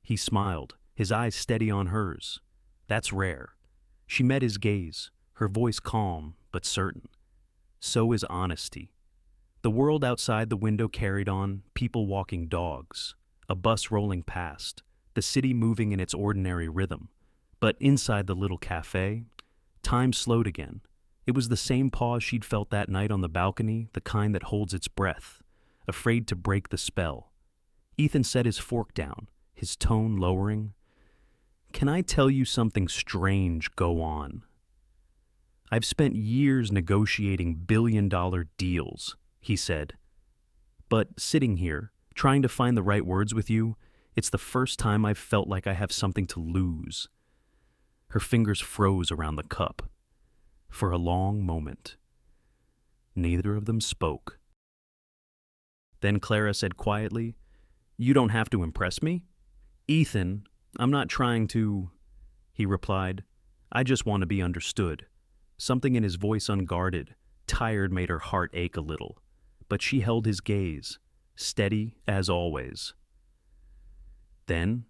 Speaker 1: He smiled, his eyes steady on hers. "That's rare." She met his gaze, her voice calm but certain. "So is honesty." The world outside the window carried on, people walking dogs, a bus rolling past, the city moving in its ordinary rhythm. But inside the little cafe, time slowed again. It was the same pause she'd felt that night on the balcony, the kind that holds its breath, afraid to break the spell. Ethan set his fork down, his tone lowering. "Can I tell you something strange go on? I've spent years negotiating billion-dollar deals," he said. "But sitting here, trying to find the right words with you, it's the first time I've felt like I have something to lose." Her fingers froze around the cup. For a long moment, neither of them spoke. Then Clara said quietly, "You don't have to impress me." "Ethan, I'm not trying to," he replied. "I just want to be understood." Something in his voice unguarded, tired, made her heart ache a little. But she held his gaze, steady as always. "Then,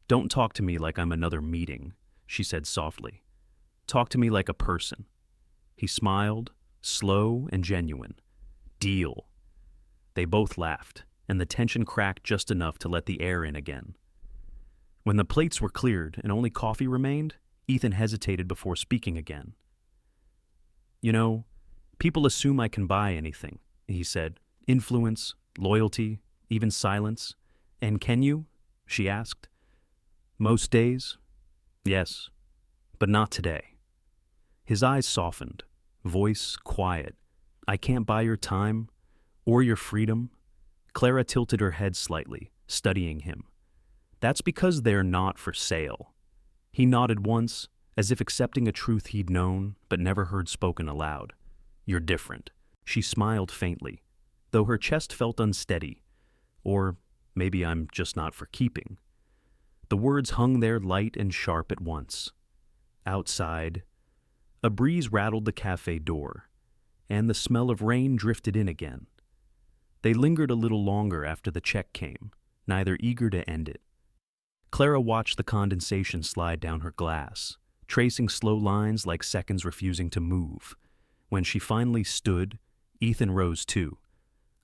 Speaker 1: don't talk to me like I'm another meeting," she said softly. "Talk to me like a person." He smiled, slow and genuine. "Deal." They both laughed, and the tension cracked just enough to let the air in again. When the plates were cleared and only coffee remained, Ethan hesitated before speaking again. "You know, people assume I can buy anything," he said. "Influence, loyalty, even silence. And can you?" she asked. "Most days? Yes, but not today." His eyes softened, voice quiet. "I can't buy your time or your freedom." Clara tilted her head slightly, studying him. "That's because they're not for sale." He nodded once, as if accepting a truth he'd known but never heard spoken aloud. "You're different." She smiled faintly, though her chest felt unsteady. Or maybe I'm just not for keeping. The words hung there light and sharp at once. Outside, a breeze rattled the cafe door, and the smell of rain drifted in again. They lingered a little longer after the check came, neither eager to end it. Clara watched the condensation slide down her glass, tracing slow lines like seconds refusing to move. When she finally stood, Ethan rose too.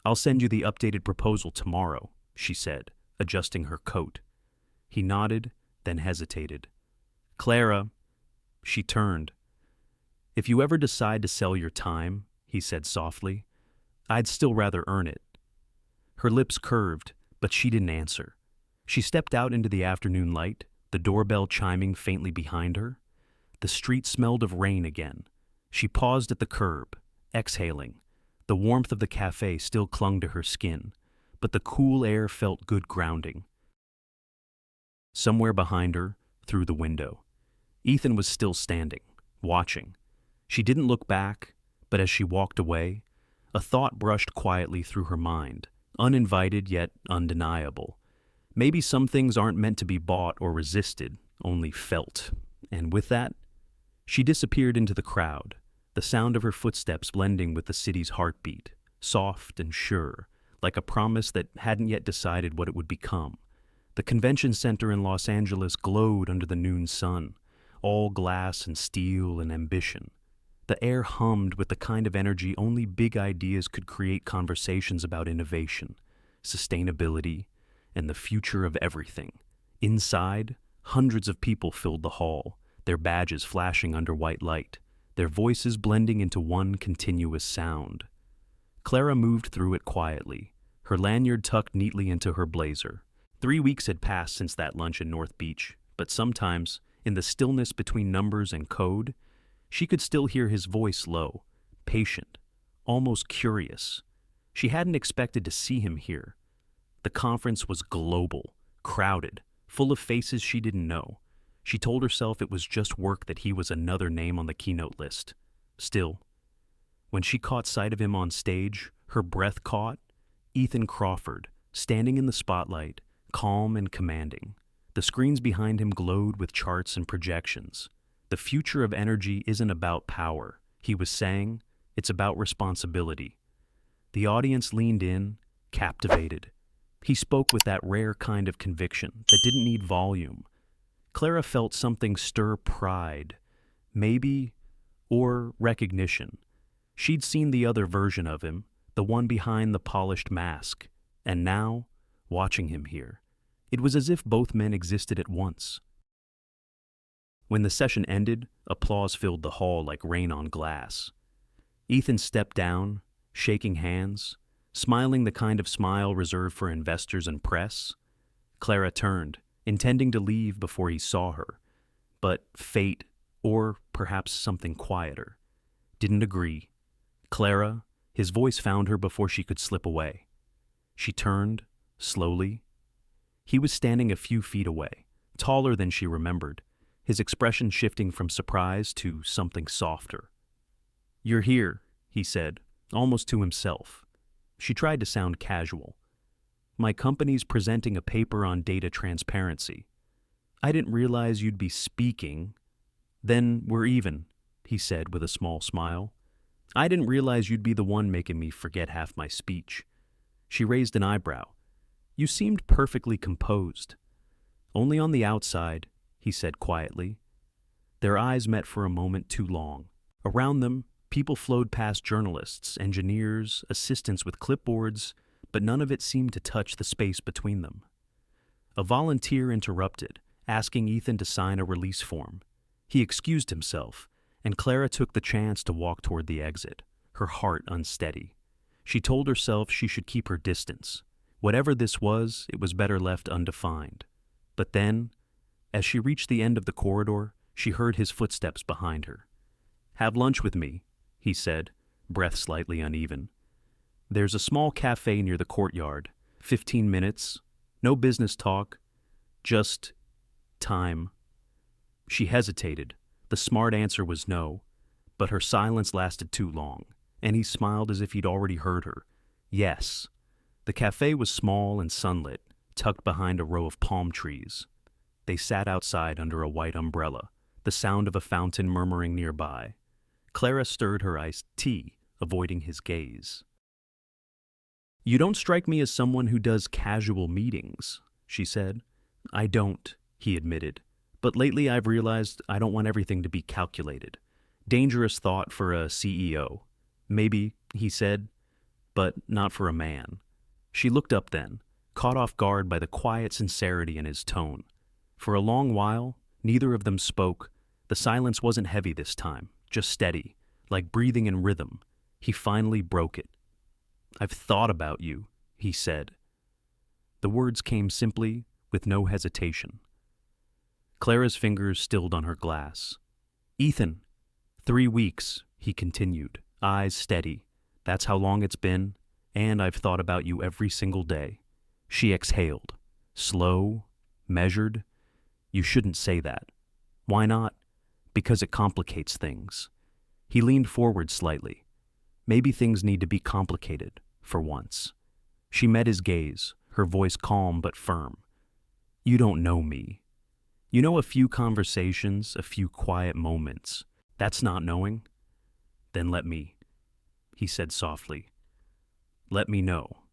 Speaker 1: "I'll send you the updated proposal tomorrow," she said, adjusting her coat. He nodded, then hesitated. "Clara," she turned. "If you ever decide to sell your time," he said softly, "I'd still rather earn it." Her lips curved, but she didn't answer. She stepped out into the afternoon light, the doorbell chiming faintly behind her. The street smelled of rain again. She paused at the curb, exhaling. The warmth of the cafe still clung to her skin, but the cool air felt good grounding. Somewhere behind her, through the window, Ethan was still standing, watching. She didn't look back, but as she walked away, a thought brushed quietly through her mind, uninvited yet undeniable. Maybe some things aren't meant to be bought or resisted, only felt. And with that, she disappeared into the crowd, the sound of her footsteps blending with the city's heartbeat, soft and sure, like a promise that hadn't yet decided what it would become. The convention center in Los Angeles glowed under the noon sun, all glass and steel and ambition. The air hummed with the kind of energy only big ideas could create conversations about innovation, sustainability, and the future of everything. Inside, hundreds of people filled the hall, their badges flashing under white light, their voices blending into one continuous sound. Clara moved through it quietly, her lanyard tucked neatly into her blazer. 3 weeks had passed since that lunch in North Beach, but sometimes, in the stillness between numbers and code, she could still hear his voice low, patient, almost curious. She hadn't expected to see him here. The conference was global, crowded, full of faces she didn't know. She told herself it was just work, that he was another name on the keynote list. Still, when she caught sight of him on stage, her breath caught. Ethan Crawford, standing in the spotlight, calm and commanding. The screens behind him glowed with charts and projections. The future of energy isn't about power, he was saying. It's about responsibility. The audience leaned in, captivated. He spoke with that rare kind of conviction that didn't need volume. Clara felt something stir pride, maybe, or recognition. She'd seen the other version of him, the one behind the polished mask, and now, watching him here, it was as if both men existed at once. When the session ended, applause filled the hall like rain on glass. Ethan stepped down, shaking hands, smiling the kind of smile reserved for investors and press. Clara turned, intending to leave before he saw her, but fate, or perhaps something quieter, didn't agree. Clara, his voice found her before she could slip away. She turned, slowly. He was standing a few feet away, taller than she remembered, his expression shifting from surprise to something softer. "You're here," he said, almost to himself. She tried to sound casual. "My company's presenting a paper on data transparency. I didn't realize you'd be speaking." "Then we're even," he said with a small smile. "I didn't realize you'd be the one making me forget half my speech." She raised an eyebrow. "You seemed perfectly composed." "Only on the outside," he said quietly. Their eyes met for a moment too long. Around them, people flowed past, journalists, engineers, assistants with clipboards, but none of it seemed to touch the space between them. A volunteer interrupted, asking Ethan to sign a release form. He excused himself, and Clara took the chance to walk toward the exit, her heart unsteady. She told herself she should keep her distance. Whatever this was, it was better left undefined. But then, as she reached the end of the corridor, she heard his footsteps behind her. "Have lunch with me," he said, breath slightly uneven. "There's a small cafe near the courtyard. 15 minutes. No business talk. Just time." She hesitated. The smart answer was no, but her silence lasted too long, and he smiled as if he'd already heard her. Yes. The cafe was small and sunlit, tucked behind a row of palm trees. They sat outside under a white umbrella, the sound of a fountain murmuring nearby. Clara stirred her iced tea, avoiding his gaze. "You don't strike me as someone who does casual meetings," she said. "I don't," he admitted. "But lately I've realized I don't want everything to be calculated. Dangerous thought for a CEO. Maybe," he said, "but not for a man." She looked up then, caught off guard by the quiet sincerity in his tone. For a long while, neither of them spoke. The silence wasn't heavy this time, just steady, like breathing in rhythm. He finally broke it. "I've thought about you," he said. The words came simply, with no hesitation. Clara's fingers stilled on her glass. "Ethan, 3 weeks," he continued, eyes steady. "That's how long it's been, and I've thought about you every single day." She exhaled. Slow, measured. "You shouldn't say that." "Why not?" "Because it complicates things." He leaned forward slightly. Maybe things need to be complicated, for once. She met his gaze, her voice calm but firm. "You don't know me. You know a few conversations, a few quiet moments. That's not knowing." "Then let me," he said softly. "Let me know."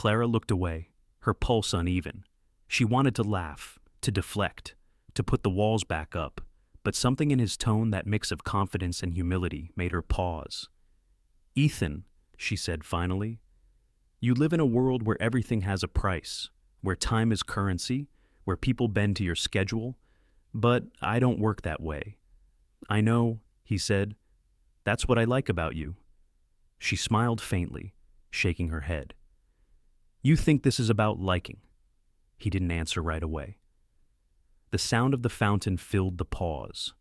Speaker 1: Clara looked away, her pulse uneven. She wanted to laugh, to deflect, to put the walls back up, but something in his tone, that mix of confidence and humility, made her pause. "Ethan," she said finally, "you live in a world where everything has a price, where time is currency, where people bend to your schedule, but I don't work that way." "I know," he said. "That's what I like about you." She smiled faintly, shaking her head. "You think this is about liking?" He didn't answer right away. The sound of the fountain filled the pause.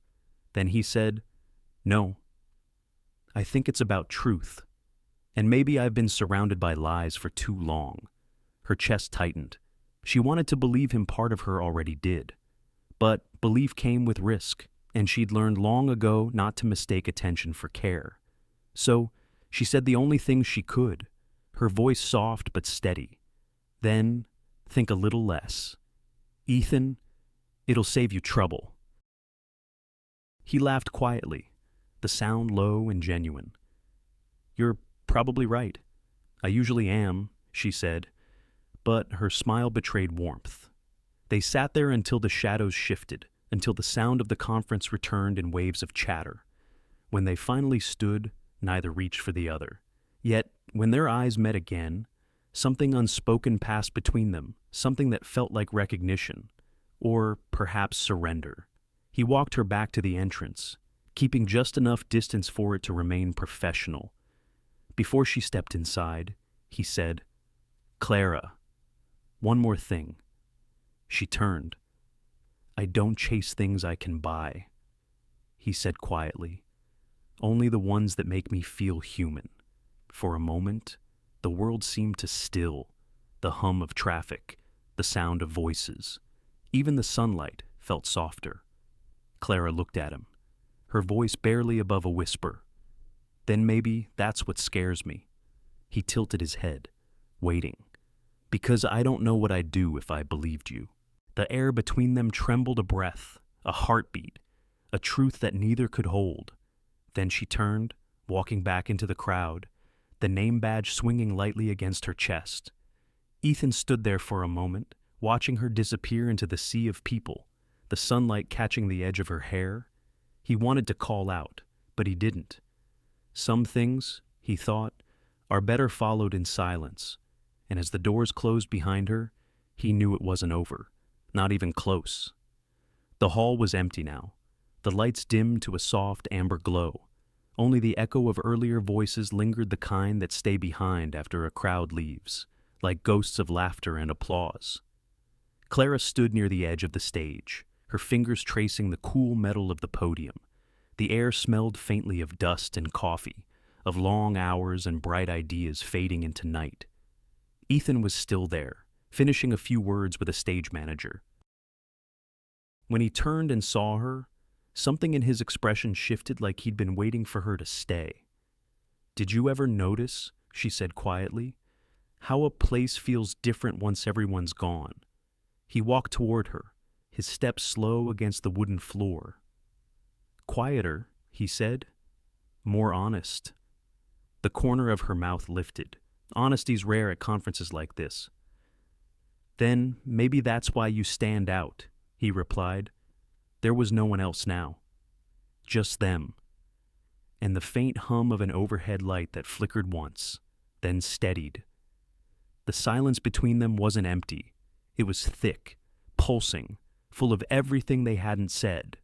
Speaker 1: Then he said, "No. I think it's about truth. And maybe I've been surrounded by lies for too long." Her chest tightened. She wanted to believe him. Part of her already did. But belief came with risk, and she'd learned long ago not to mistake attention for care. So she said the only thing she could, her voice soft but steady. "Then think a little less. Ethan, it'll save you trouble." He laughed quietly, the sound low and genuine. "You're probably right. I usually am," she said, but her smile betrayed warmth. They sat there until the shadows shifted, until the sound of the conference returned in waves of chatter. When they finally stood, neither reached for the other. Yet, when their eyes met again, something unspoken passed between them, something that felt like recognition, or perhaps surrender. He walked her back to the entrance, keeping just enough distance for it to remain professional. Before she stepped inside, he said, "Clara, one more thing." She turned. "I don't chase things I can buy," he said quietly. "Only the ones that make me feel human." For a moment, the world seemed to still, the hum of traffic, the sound of voices. Even the sunlight felt softer. Clara looked at him, her voice barely above a whisper. "Then maybe that's what scares me." He tilted his head, waiting. "Because I don't know what I'd do if I believed you." The air between them trembled, a breath, a heartbeat, a truth that neither could hold. Then she turned, walking back into the crowd, the name badge swinging lightly against her chest. Ethan stood there for a moment, watching her disappear into the sea of people, the sunlight catching the edge of her hair. He wanted to call out, but he didn't. Some things, he thought, are better followed in silence, and as the doors closed behind her, he knew it wasn't over, not even close. The hall was empty now, the lights dimmed to a soft amber glow. Only the echo of earlier voices lingered, the kind that stay behind after a crowd leaves, like ghosts of laughter and applause. Clara stood near the edge of the stage, her fingers tracing the cool metal of the podium. The air smelled faintly of dust and coffee, of long hours and bright ideas fading into night. Ethan was still there, finishing a few words with a stage manager. When he turned and saw her, something in his expression shifted, like he'd been waiting for her to stay. "Did you ever notice," she said quietly, "how a place feels different once everyone's gone?" He walked toward her, his steps slow against the wooden floor. "Quieter," he said, "more honest." The corner of her mouth lifted. Honesty's rare at conferences like this. "Then maybe that's why you stand out," he replied. There was no one else now. Just them. And the faint hum of an overhead light that flickered once, then steadied. The silence between them wasn't empty. It was thick, pulsing, full of everything they hadn't said.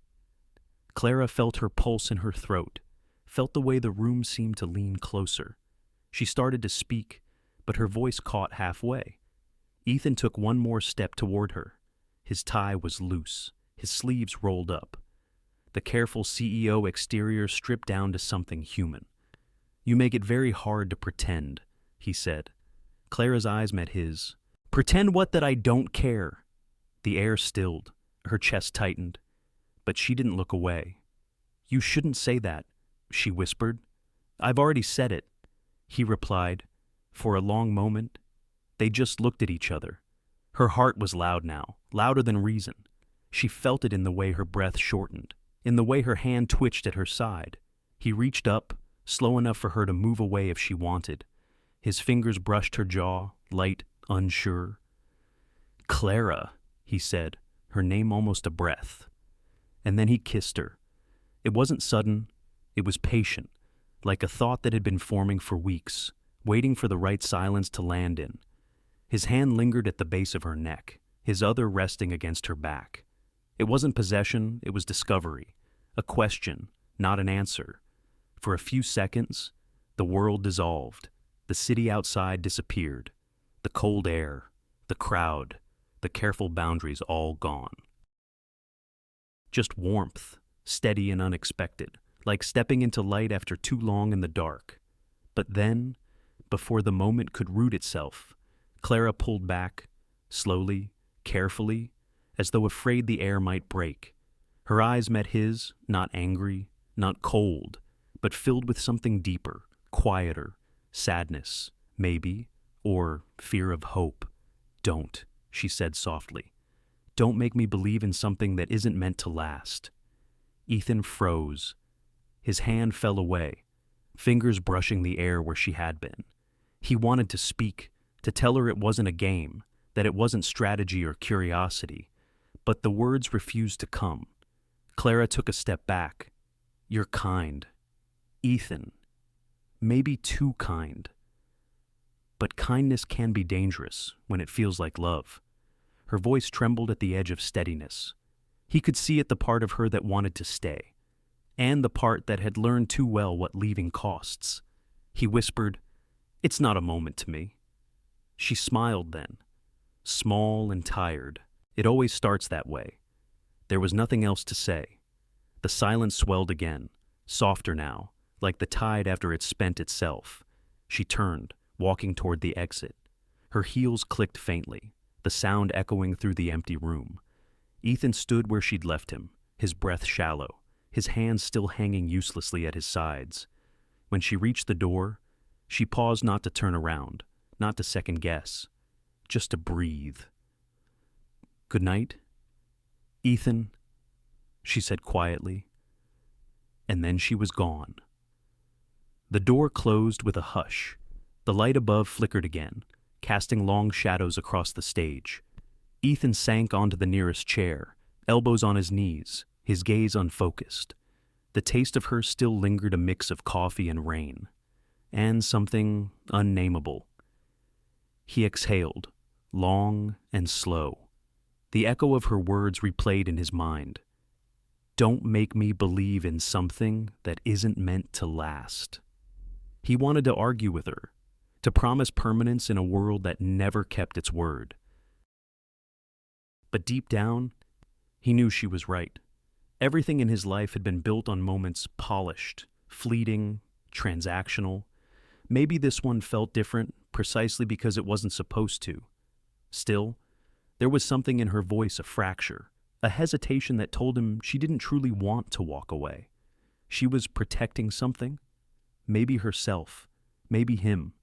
Speaker 1: Clara felt her pulse in her throat, felt the way the room seemed to lean closer. She started to speak, but her voice caught halfway. Ethan took one more step toward her. His tie was loose, his sleeves rolled up. The careful CEO exterior stripped down to something human. "You make it very hard to pretend," he said. Clara's eyes met his. "Pretend what? That I don't care?" The air stilled, her chest tightened, but she didn't look away. "You shouldn't say that," she whispered. "I've already said it," he replied. For a long moment, they just looked at each other. Her heart was loud now, louder than reason. She felt it in the way her breath shortened, in the way her hand twitched at her side. He reached up, slow enough for her to move away if she wanted. His fingers brushed her jaw, light, unsure. "Clara," he said, her name almost a breath. And then he kissed her. It wasn't sudden, it was patient, like a thought that had been forming for weeks, waiting for the right silence to land in. His hand lingered at the base of her neck, his other resting against her back. It wasn't possession, it was discovery. A question, not an answer. For a few seconds, the world dissolved. The city outside disappeared. The cold air, the crowd, the careful boundaries all gone. Just warmth, steady and unexpected, like stepping into light after too long in the dark. But then, before the moment could root itself, Clara pulled back, slowly, carefully, as though afraid the air might break. Her eyes met his, not angry, not cold, but filled with something deeper, quieter, sadness, maybe, or fear of hope. "Don't," she said softly. "Don't make me believe in something that isn't meant to last." Ethan froze. His hand fell away, fingers brushing the air where she had been. He wanted to speak, to tell her it wasn't a game, that it wasn't strategy or curiosity, but the words refused to come. Clara took a step back. "You're kind. Ethan. Maybe too kind. But kindness can be dangerous when it feels like love." Her voice trembled at the edge of steadiness. He could see it, the part of her that wanted to stay, and the part that had learned too well what leaving costs. He whispered, "It's not a moment to me." She smiled then, small and tired. It always starts that way. There was nothing else to say. The silence swelled again, softer now, like the tide after it spent itself. She turned, walking toward the exit. Her heels clicked faintly, the sound echoing through the empty room. Ethan stood where she'd left him, his breath shallow, his hands still hanging uselessly at his sides. When she reached the door, she paused, not to turn around, not to second guess, just to breathe. "Good night, Ethan," she said quietly. And then she was gone. The door closed with a hush. The light above flickered again, casting long shadows across the stage. Ethan sank onto the nearest chair, elbows on his knees, his gaze unfocused. The taste of her still lingered, a mix of coffee and rain, and something unnameable. He exhaled, long and slow. The echo of her words replayed in his mind. "Don't make me believe in something that isn't meant to last." He wanted to argue with her, to promise permanence in a world that never kept its word. But deep down, he knew she was right. Everything in his life had been built on moments polished, fleeting, transactional. Maybe this one felt different precisely because it wasn't supposed to. Still, there was something in her voice, a fracture, a hesitation that told him she didn't truly want to walk away. She was protecting something. Maybe herself, maybe him,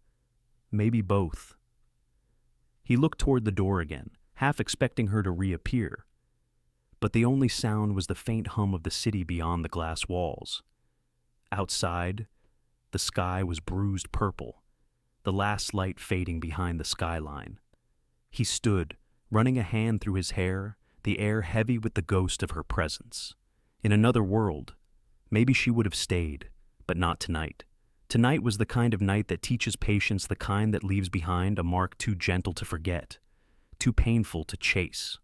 Speaker 1: maybe both. He looked toward the door again, half expecting her to reappear. But the only sound was the faint hum of the city beyond the glass walls. Outside, the sky was bruised purple, the last light fading behind the skyline. He stood, running a hand through his hair, the air heavy with the ghost of her presence. In another world, maybe she would have stayed, but not tonight. Tonight was the kind of night that teaches patience, the kind that leaves behind a mark too gentle to forget, too painful to chase.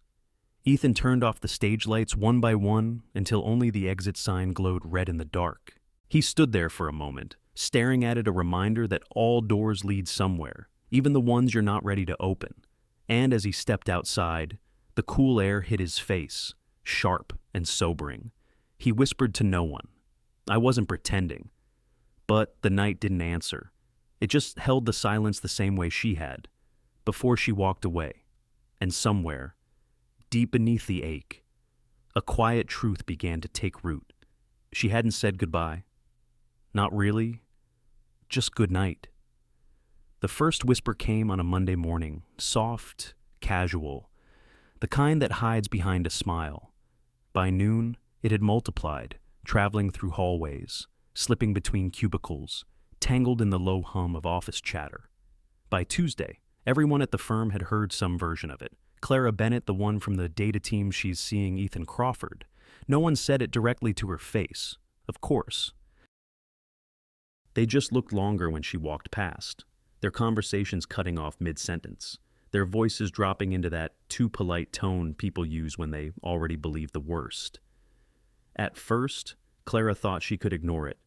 Speaker 1: Ethan turned off the stage lights one by one until only the exit sign glowed red in the dark. He stood there for a moment, staring at it, a reminder that all doors lead somewhere, even the ones you're not ready to open. And as he stepped outside, the cool air hit his face, sharp and sobering. He whispered to no one. I wasn't pretending. But the night didn't answer. It just held the silence the same way she had, before she walked away. And somewhere, deep beneath the ache, a quiet truth began to take root. She hadn't said goodbye. Not really. Just good night. The first whisper came on a Monday morning, soft, casual, the kind that hides behind a smile. By noon, it had multiplied, traveling through hallways, slipping between cubicles, tangled in the low hum of office chatter. By Tuesday, Everyone at the firm had heard some version of it. Clara Bennett, the one from the data team she's seeing Ethan Crawford. No one said it directly to her face, of course. They just looked longer when she walked past, their conversations cutting off mid-sentence, their voices dropping into that too polite tone people use when they already believe the worst. At first, Clara thought she could ignore it,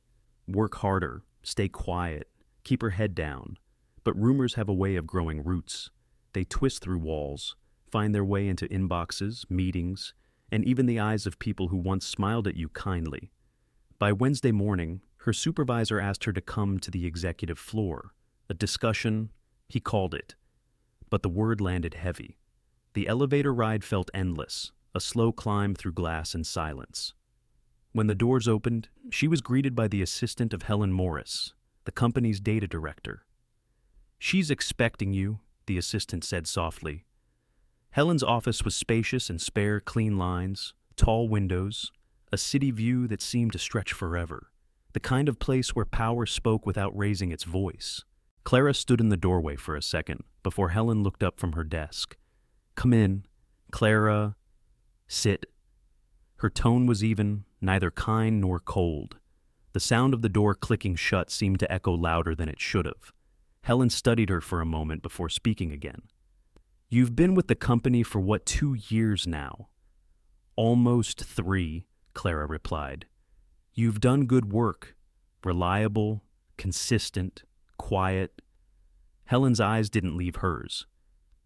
Speaker 1: work harder, stay quiet, keep her head down. But rumors have a way of growing roots. They twist through walls, find their way into inboxes, meetings, and even the eyes of people who once smiled at you kindly. By Wednesday morning, her supervisor asked her to come to the executive floor. A discussion, he called it. But the word landed heavy. The elevator ride felt endless, a slow climb through glass and silence. When the doors opened, she was greeted by the assistant of Helen Morris, the company's data director. "She's expecting you," the assistant said softly. Helen's office was spacious and spare, clean lines, tall windows, a city view that seemed to stretch forever, the kind of place where power spoke without raising its voice. Clara stood in the doorway for a second before Helen looked up from her desk. "Come in, Clara. Sit." Her tone was even, neither kind nor cold. The sound of the door clicking shut seemed to echo louder than it should have. Helen studied her for a moment before speaking again. "You've been with the company for 2 years now?" "Almost 3, Clara replied. "You've done good work, reliable, consistent, quiet." Helen's eyes didn't leave hers.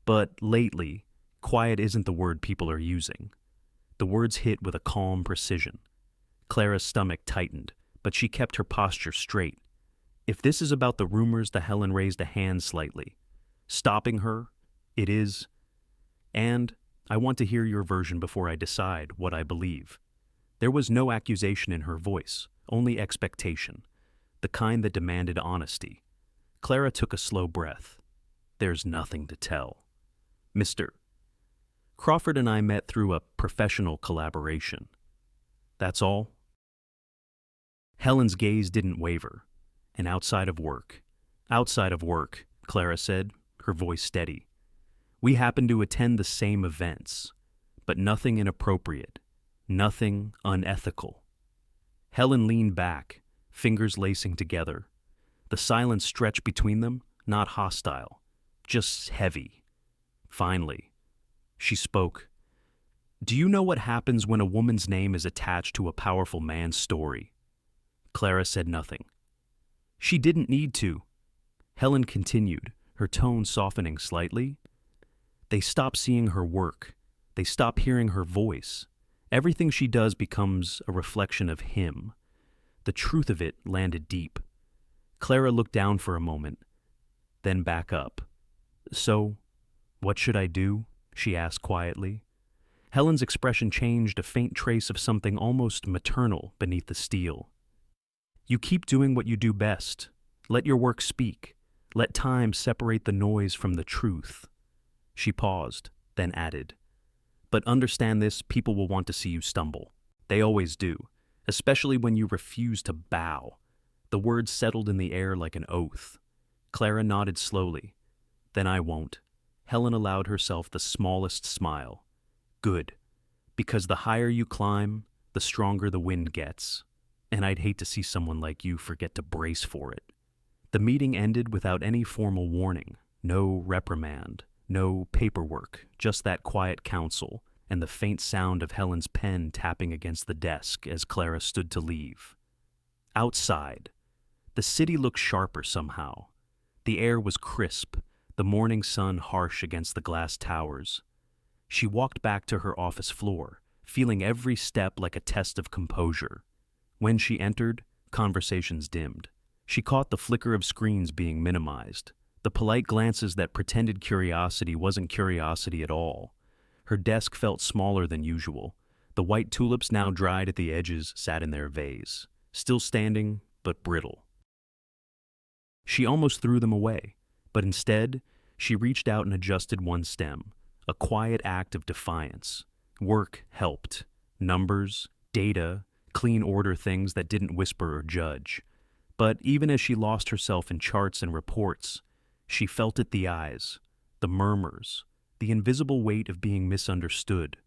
Speaker 1: But lately, quiet isn't the word people are using. The words hit with a calm precision. Clara's stomach tightened, but she kept her posture straight. If this is about the rumors, Helen raised a hand slightly. "Stopping her? It is. And I want to hear your version before I decide what I believe." There was no accusation in her voice, only expectation, the kind that demanded honesty. Clara took a slow breath. "There's nothing to tell. Mr. Crawford and I met through a professional collaboration. That's all?" Helen's gaze didn't waver. "And outside of work?" "Outside of work," Clara said, her voice steady. "We happen to attend the same events, but nothing inappropriate, nothing unethical." Helen leaned back, fingers lacing together. The silence stretched between them, not hostile, just heavy. Finally, she spoke. "Do you know what happens when a woman's name is attached to a powerful man's story?" Clara said nothing. "She didn't need to." Helen continued, her tone softening slightly. "They stop seeing her work. They stop hearing her voice. Everything she does becomes a reflection of him." The truth of it landed deep. Clara looked down for a moment, then back up. "So, what should I do?" she asked quietly. Helen's expression changed, a faint trace of something almost maternal beneath the steel. "You keep doing what you do best. Let your work speak. Let time separate the noise from the truth." She paused, then added, "But understand this, people will want to see you stumble. They always do, especially when you refuse to bow." The words settled in the air like an oath. Clara nodded slowly. "Then I won't." Helen allowed herself the smallest smile. "Good. Because the higher you climb, the stronger the wind gets. And I'd hate to see someone like you forget to brace for it." The meeting ended without any formal warning. No reprimand, no paperwork, just that quiet counsel and the faint sound of Helen's pen tapping against the desk as Clara stood to leave. Outside, the city looked sharper somehow. The air was crisp, the morning sun harsh against the glass towers. She walked back to her office floor, feeling every step like a test of composure. When she entered, conversations dimmed. She caught the flicker of screens being minimized, the polite glances that pretended curiosity wasn't curiosity at all. Her desk felt smaller than usual. The white tulips, now dried at the edges, sat in their vase, still standing, but brittle. She almost threw them away, but instead, she reached out and adjusted one stem, a quiet act of defiance. Work helped. Numbers, data, clean order, things that didn't whisper or judge. But even as she lost herself in charts and reports, she felt it the eyes, the murmurs, the invisible weight of being misunderstood.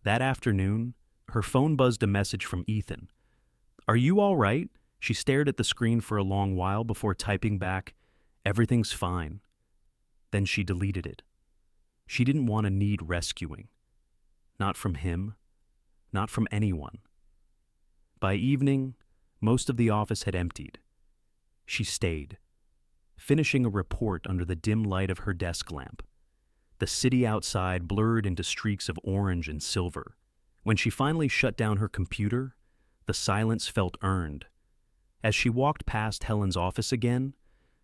Speaker 1: That afternoon, her phone buzzed a message from Ethan. "Are you all right?" She stared at the screen for a long while before typing back, "Everything's fine." Then she deleted it. She didn't want to need rescuing. Not from him. Not from anyone. By evening, most of the office had emptied. She stayed, finishing a report under the dim light of her desk lamp. The city outside blurred into streaks of orange and silver. When she finally shut down her computer, the silence felt earned. As she walked past Helen's office again,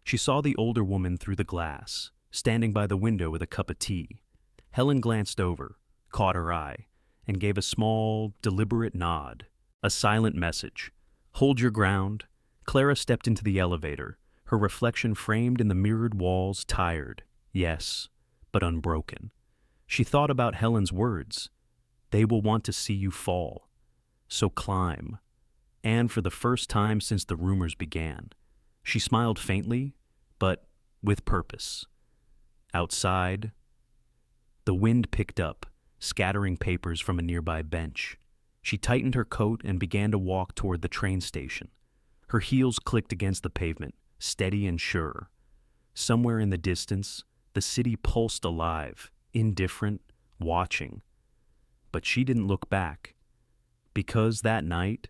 Speaker 1: she saw the older woman through the glass, standing by the window with a cup of tea. Helen glanced over, caught her eye, and gave a small, deliberate nod. A silent message. "Hold your ground." Clara stepped into the elevator, her reflection framed in the mirrored walls, tired, yes, but unbroken. She thought about Helen's words. "They will want to see you fall. So climb." And for the first time since the rumors began, she smiled faintly, but with purpose. Outside, the wind picked up, scattering papers from a nearby bench. She tightened her coat and began to walk toward the train station. Her heels clicked against the pavement, steady and sure. Somewhere in the distance, the city pulsed alive, indifferent, watching. But she didn't look back. Because that night,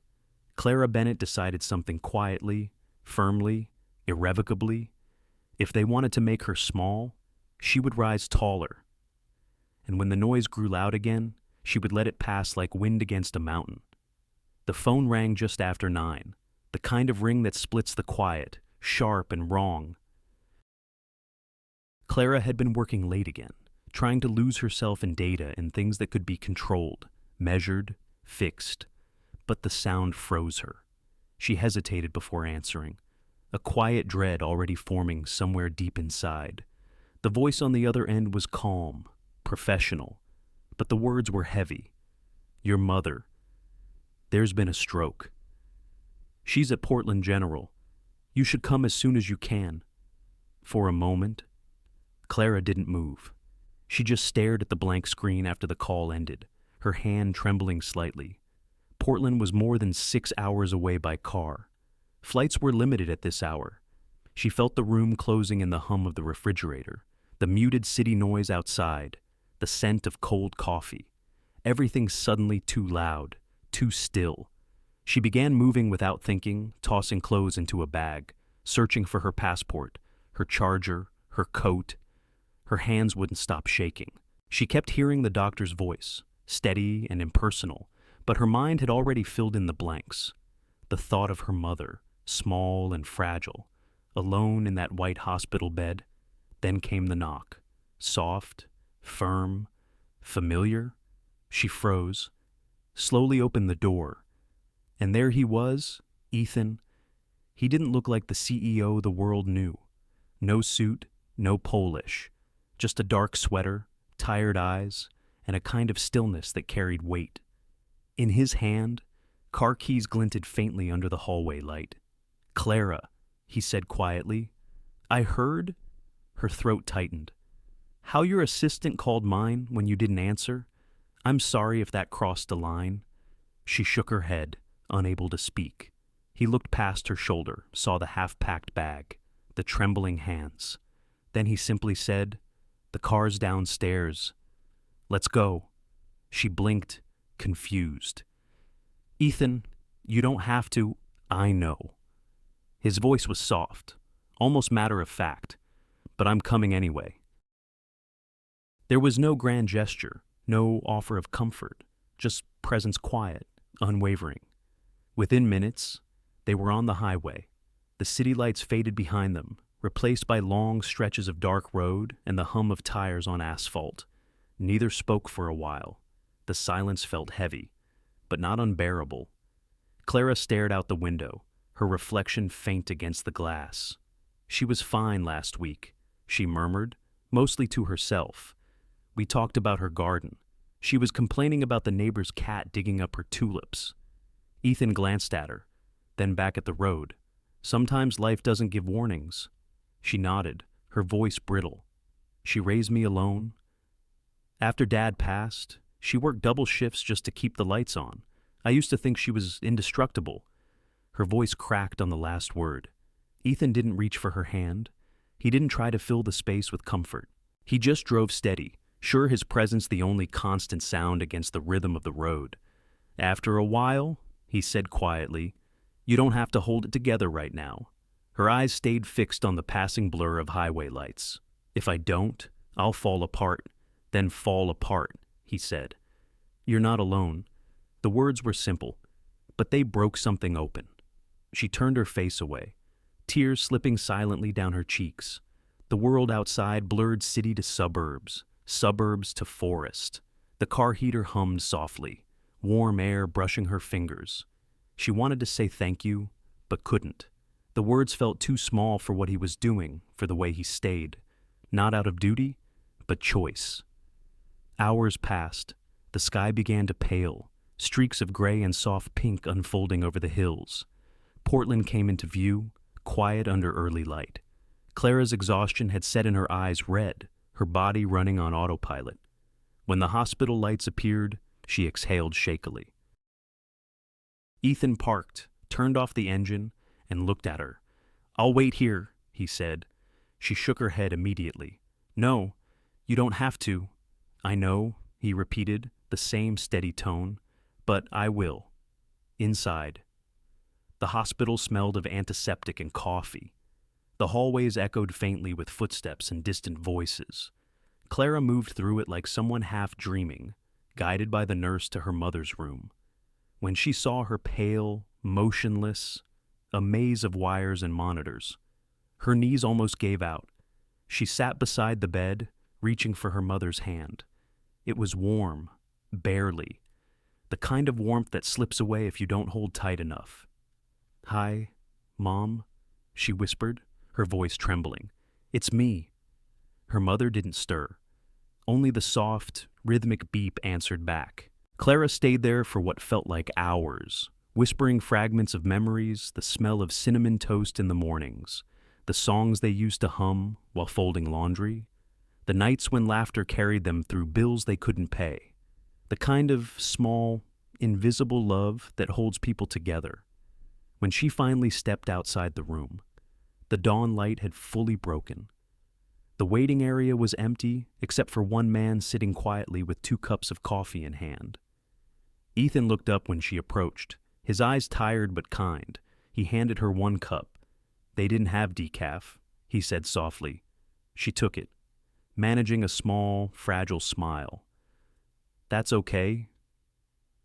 Speaker 1: Clara Bennett decided something quietly, firmly, irrevocably. If they wanted to make her small, she would rise taller. And when the noise grew loud again, she would let it pass like wind against a mountain. The phone rang just after 9, the kind of ring that splits the quiet, sharp and wrong. Clara had been working late again, trying to lose herself in data and things that could be controlled, measured, fixed. But the sound froze her. She hesitated before answering, a quiet dread already forming somewhere deep inside. The voice on the other end was calm, professional, but the words were heavy. "Your mother. There's been a stroke. She's at Portland General. You should come as soon as you can." For a moment, Clara didn't move. She just stared at the blank screen after the call ended, her hand trembling slightly. Portland was more than 6 hours away by car. Flights were limited at this hour. She felt the room closing in the hum of the refrigerator, the muted city noise outside, the scent of cold coffee. Everything suddenly too loud, too still. She began moving without thinking, tossing clothes into a bag, searching for her passport, her charger, her coat. Her hands wouldn't stop shaking. She kept hearing the doctor's voice, steady and impersonal, but her mind had already filled in the blanks. The thought of her mother, small and fragile, alone in that white hospital bed. Then came the knock, soft, firm, familiar. She froze, slowly opened the door, and there he was, Ethan. He didn't look like the CEO the world knew. No suit, no Polish, just a dark sweater, tired eyes, and a kind of stillness that carried weight. In his hand, car keys glinted faintly under the hallway light. "Clara," he said quietly. "I heard." Her throat tightened. "How your assistant called mine when you didn't answer. I'm sorry if that crossed a line." She shook her head, unable to speak. He looked past her shoulder, saw the half-packed bag, the trembling hands. Then he simply said, "The car's downstairs. Let's go." She blinked, confused. "Ethan, you don't have to." "I know." His voice was soft, almost matter-of-fact, "but I'm coming anyway." There was no grand gesture, no offer of comfort, just presence quiet, unwavering. Within minutes, they were on the highway. The city lights faded behind them, replaced by long stretches of dark road and the hum of tires on asphalt. Neither spoke for a while. The silence felt heavy, but not unbearable. Clara stared out the window, her reflection faint against the glass. "She was fine last week," she murmured, mostly to herself. "We talked about her garden. She was complaining about the neighbor's cat digging up her tulips." Ethan glanced at her, then back at the road. "Sometimes life doesn't give warnings." She nodded, her voice brittle. She raised me alone. After Dad passed, she worked double shifts just to keep the lights on. I used to think she was indestructible." Her voice cracked on the last word. Ethan didn't reach for her hand. He didn't try to fill the space with comfort. He just drove steady, sure his presence the only constant sound against the rhythm of the road. "After a while," he said quietly, "you don't have to hold it together right now." Her eyes stayed fixed on the passing blur of highway lights. "If I don't, I'll fall apart, then fall apart," he said. "You're not alone." The words were simple, but they broke something open. She turned her face away, tears slipping silently down her cheeks. The world outside blurred city to suburbs, suburbs to forest. The car heater hummed softly, warm air brushing her fingers. She wanted to say thank you, but couldn't. The words felt too small for what he was doing, for the way he stayed. Not out of duty, but choice. Hours passed. The sky began to pale, streaks of gray and soft pink unfolding over the hills. Portland came into view, quiet under early light. Clara's exhaustion had set in her eyes red, her body running on autopilot. When the hospital lights appeared, she exhaled shakily. Ethan parked, turned off the engine, and looked at her. "I'll wait here," he said. She shook her head immediately. "No, you don't have to." "I know," he repeated, the same steady tone, "but I will." Inside. The hospital smelled of antiseptic and coffee. The hallways echoed faintly with footsteps and distant voices. Clara moved through it like someone half dreaming, guided by the nurse to her mother's room. When she saw her pale, motionless, a maze of wires and monitors, her knees almost gave out. She sat beside the bed, reaching for her mother's hand. It was warm, barely, the kind of warmth that slips away if you don't hold tight enough. "Hi, Mom," she whispered, her voice trembling. "It's me." Her mother didn't stir. Only the soft, rhythmic beep answered back. Clara stayed there for what felt like hours, whispering fragments of memories, the smell of cinnamon toast in the mornings, the songs they used to hum while folding laundry, the nights when laughter carried them through bills they couldn't pay, the kind of small, invisible love that holds people together. When she finally stepped outside the room, the dawn light had fully broken. The waiting area was empty except for one man sitting quietly with 2 cups of coffee in hand. Ethan looked up when she approached, his eyes tired but kind. He handed her 1 cup. "They didn't have decaf," he said softly. She took it, managing a small, fragile smile. "That's okay."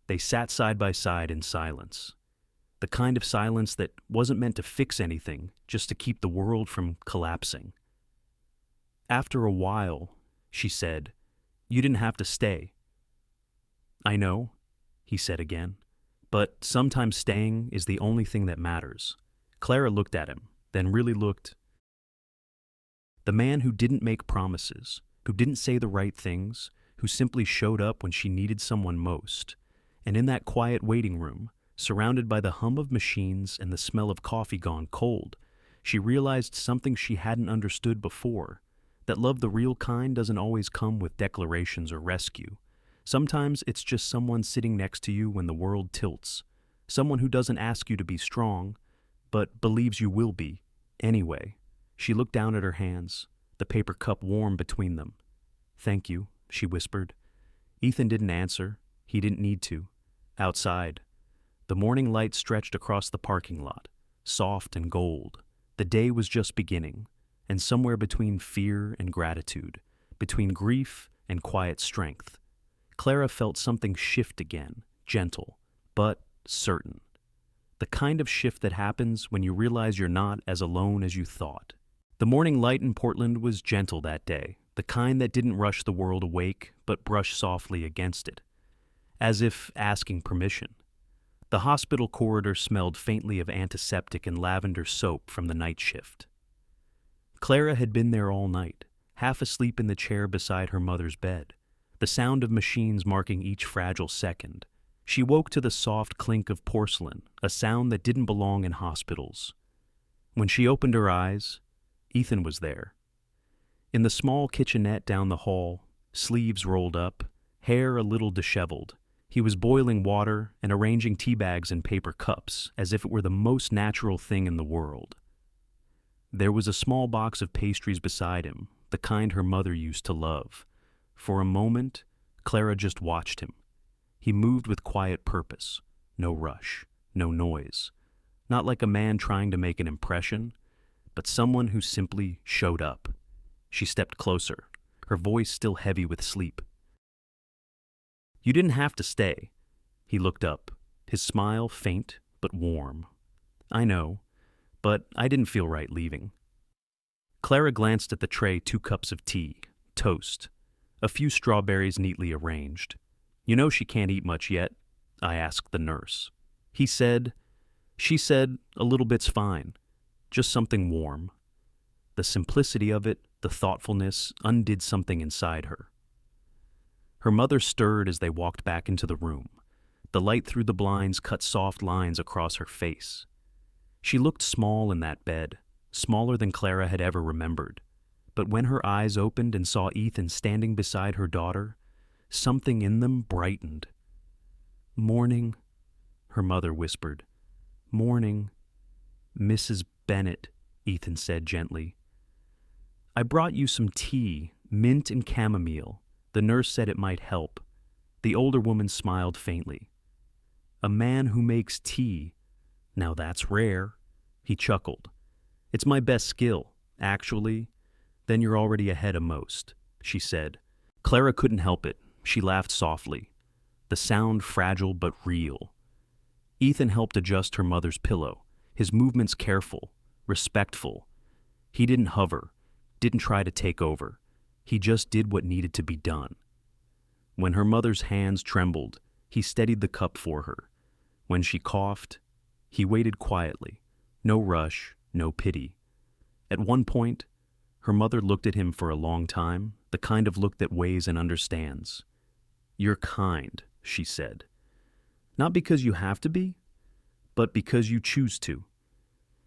Speaker 1: They sat side by side in silence. The kind of silence that wasn't meant to fix anything, just to keep the world from collapsing. "After a while," she said, "you didn't have to stay." "I know," he said again, "but sometimes staying is the only thing that matters." Clara looked at him, then really looked. The man who didn't make promises, who didn't say the right things, who simply showed up when she needed someone most. And in that quiet waiting room, surrounded by the hum of machines and the smell of coffee gone cold, she realized something she hadn't understood before, that love the real kind doesn't always come with declarations or rescue. Sometimes it's just someone sitting next to you when the world tilts, someone who doesn't ask you to be strong, but believes you will be, anyway. She looked down at her hands, the paper cup warm between them. "Thank you," she whispered. Ethan didn't answer. He didn't need to. Outside, the morning light stretched across the parking lot, soft and gold. The day was just beginning, and somewhere between fear and gratitude, between grief and quiet strength, Clara felt something shift again, gentle, but certain. The kind of shift that happens when you realize you're not as alone as you thought. The morning light in Portland was gentle that day, the kind that didn't rush the world awake, but brushed softly against it, as if asking permission. The hospital corridor smelled faintly of antiseptic and lavender soap from the night shift. Clara had been there all night, half asleep in the chair beside her mother's bed, the sound of machines marking each fragile second. She woke to the soft clink of porcelain, a sound that didn't belong in hospitals. When she opened her eyes, Ethan was there. In the small kitchenette down the hall, sleeves rolled up, hair a little disheveled, he was boiling water and arranging tea bags in paper cups as if it were the most natural thing in the world. There was a small box of pastries beside him, the kind her mother used to love. For a moment, Clara just watched him. He moved with quiet purpose, no rush, no noise. Not like a man trying to make an impression, but someone who simply showed up. She stepped closer, her voice still heavy with sleep. "You didn't have to stay." He looked up, his smile faint but warm. "I know, but I didn't feel right leaving." Clara glanced at the tray, 2 cups of tea, toast, a few strawberries neatly arranged. "You know she can't eat much yet?" I asked the nurse. She said, "A little bit's fine, just something warm." The simplicity of it, the thoughtfulness, undid something inside her. Her mother stirred as they walked back into the room. The light through the blinds cut soft lines across her face. She looked small in that bed, smaller than Clara had ever remembered. But when her eyes opened and saw Ethan standing beside her daughter, something in them brightened. "Morning," her mother whispered. "Morning, Mrs. Bennett," Ethan said gently. "I brought you some tea, mint and chamomile. The nurse said it might help." The older woman smiled faintly. "A man who makes tea. Now that's rare." He chuckled. "It's my best skill, actually." "Then you're already ahead of most," she said. Clara couldn't help it. She laughed softly. The sound fragile but real. Ethan helped adjust her mother's pillow, his movements careful, respectful. He didn't hover, didn't try to take over. He just did what needed to be done. When her mother's hands trembled, he steadied the cup for her. When she coughed, he waited quietly. No rush, no pity. At one point, her mother looked at him for a long time, the kind of look that weighs and understands. "You're kind," she said. "Not because you have to be, but because you choose to."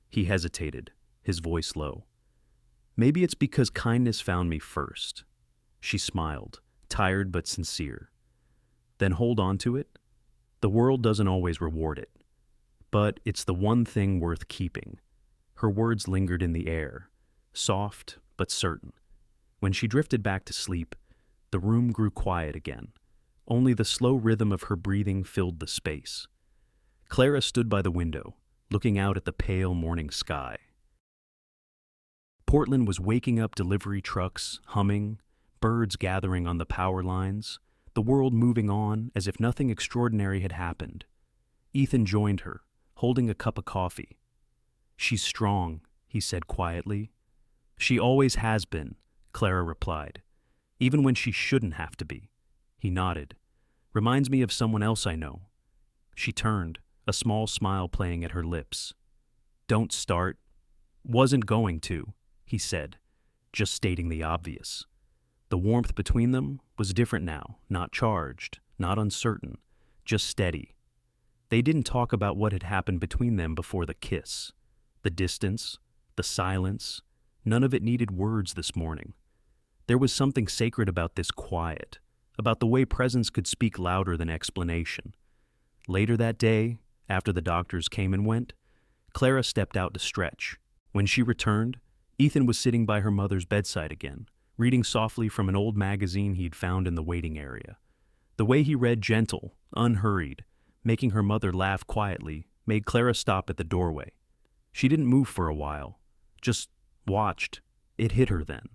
Speaker 1: He hesitated, his voice low. "Maybe it's because kindness found me first." She smiled, tired but sincere. "Then hold on to it. The world doesn't always reward it. But it's the one thing worth keeping." Her words lingered in the air, soft but certain. When she drifted back to sleep, the room grew quiet again. Only the slow rhythm of her breathing filled the space. Clara stood by the window, looking out at the pale morning sky. Portland was waking up, delivery trucks humming, birds gathering on the power lines, the world moving on as if nothing extraordinary had happened. Ethan joined her, holding a cup of coffee. "She's strong," he said quietly. "She always has been," Clara replied, "even when she shouldn't have to be." He nodded. "Reminds me of someone else I know." She turned, a small smile playing at her lips. "Don't start." "Wasn't going to," he said, just stating the obvious. The warmth between them was different now, not charged, not uncertain, just steady. They didn't talk about what had happened between them before the kiss. The distance, the silence, none of it needed words this morning. There was something sacred about this quiet, about the way presence could speak louder than explanation. Later that day, after the doctors came and went, Clara stepped out to stretch. When she returned, Ethan was sitting by her mother's bedside again, reading softly from an old magazine he'd found in the waiting area. The way he read, gentle, unhurried, making her mother laugh quietly, made Clara stop at the doorway. She didn't move for a while, just watched. It hit her then.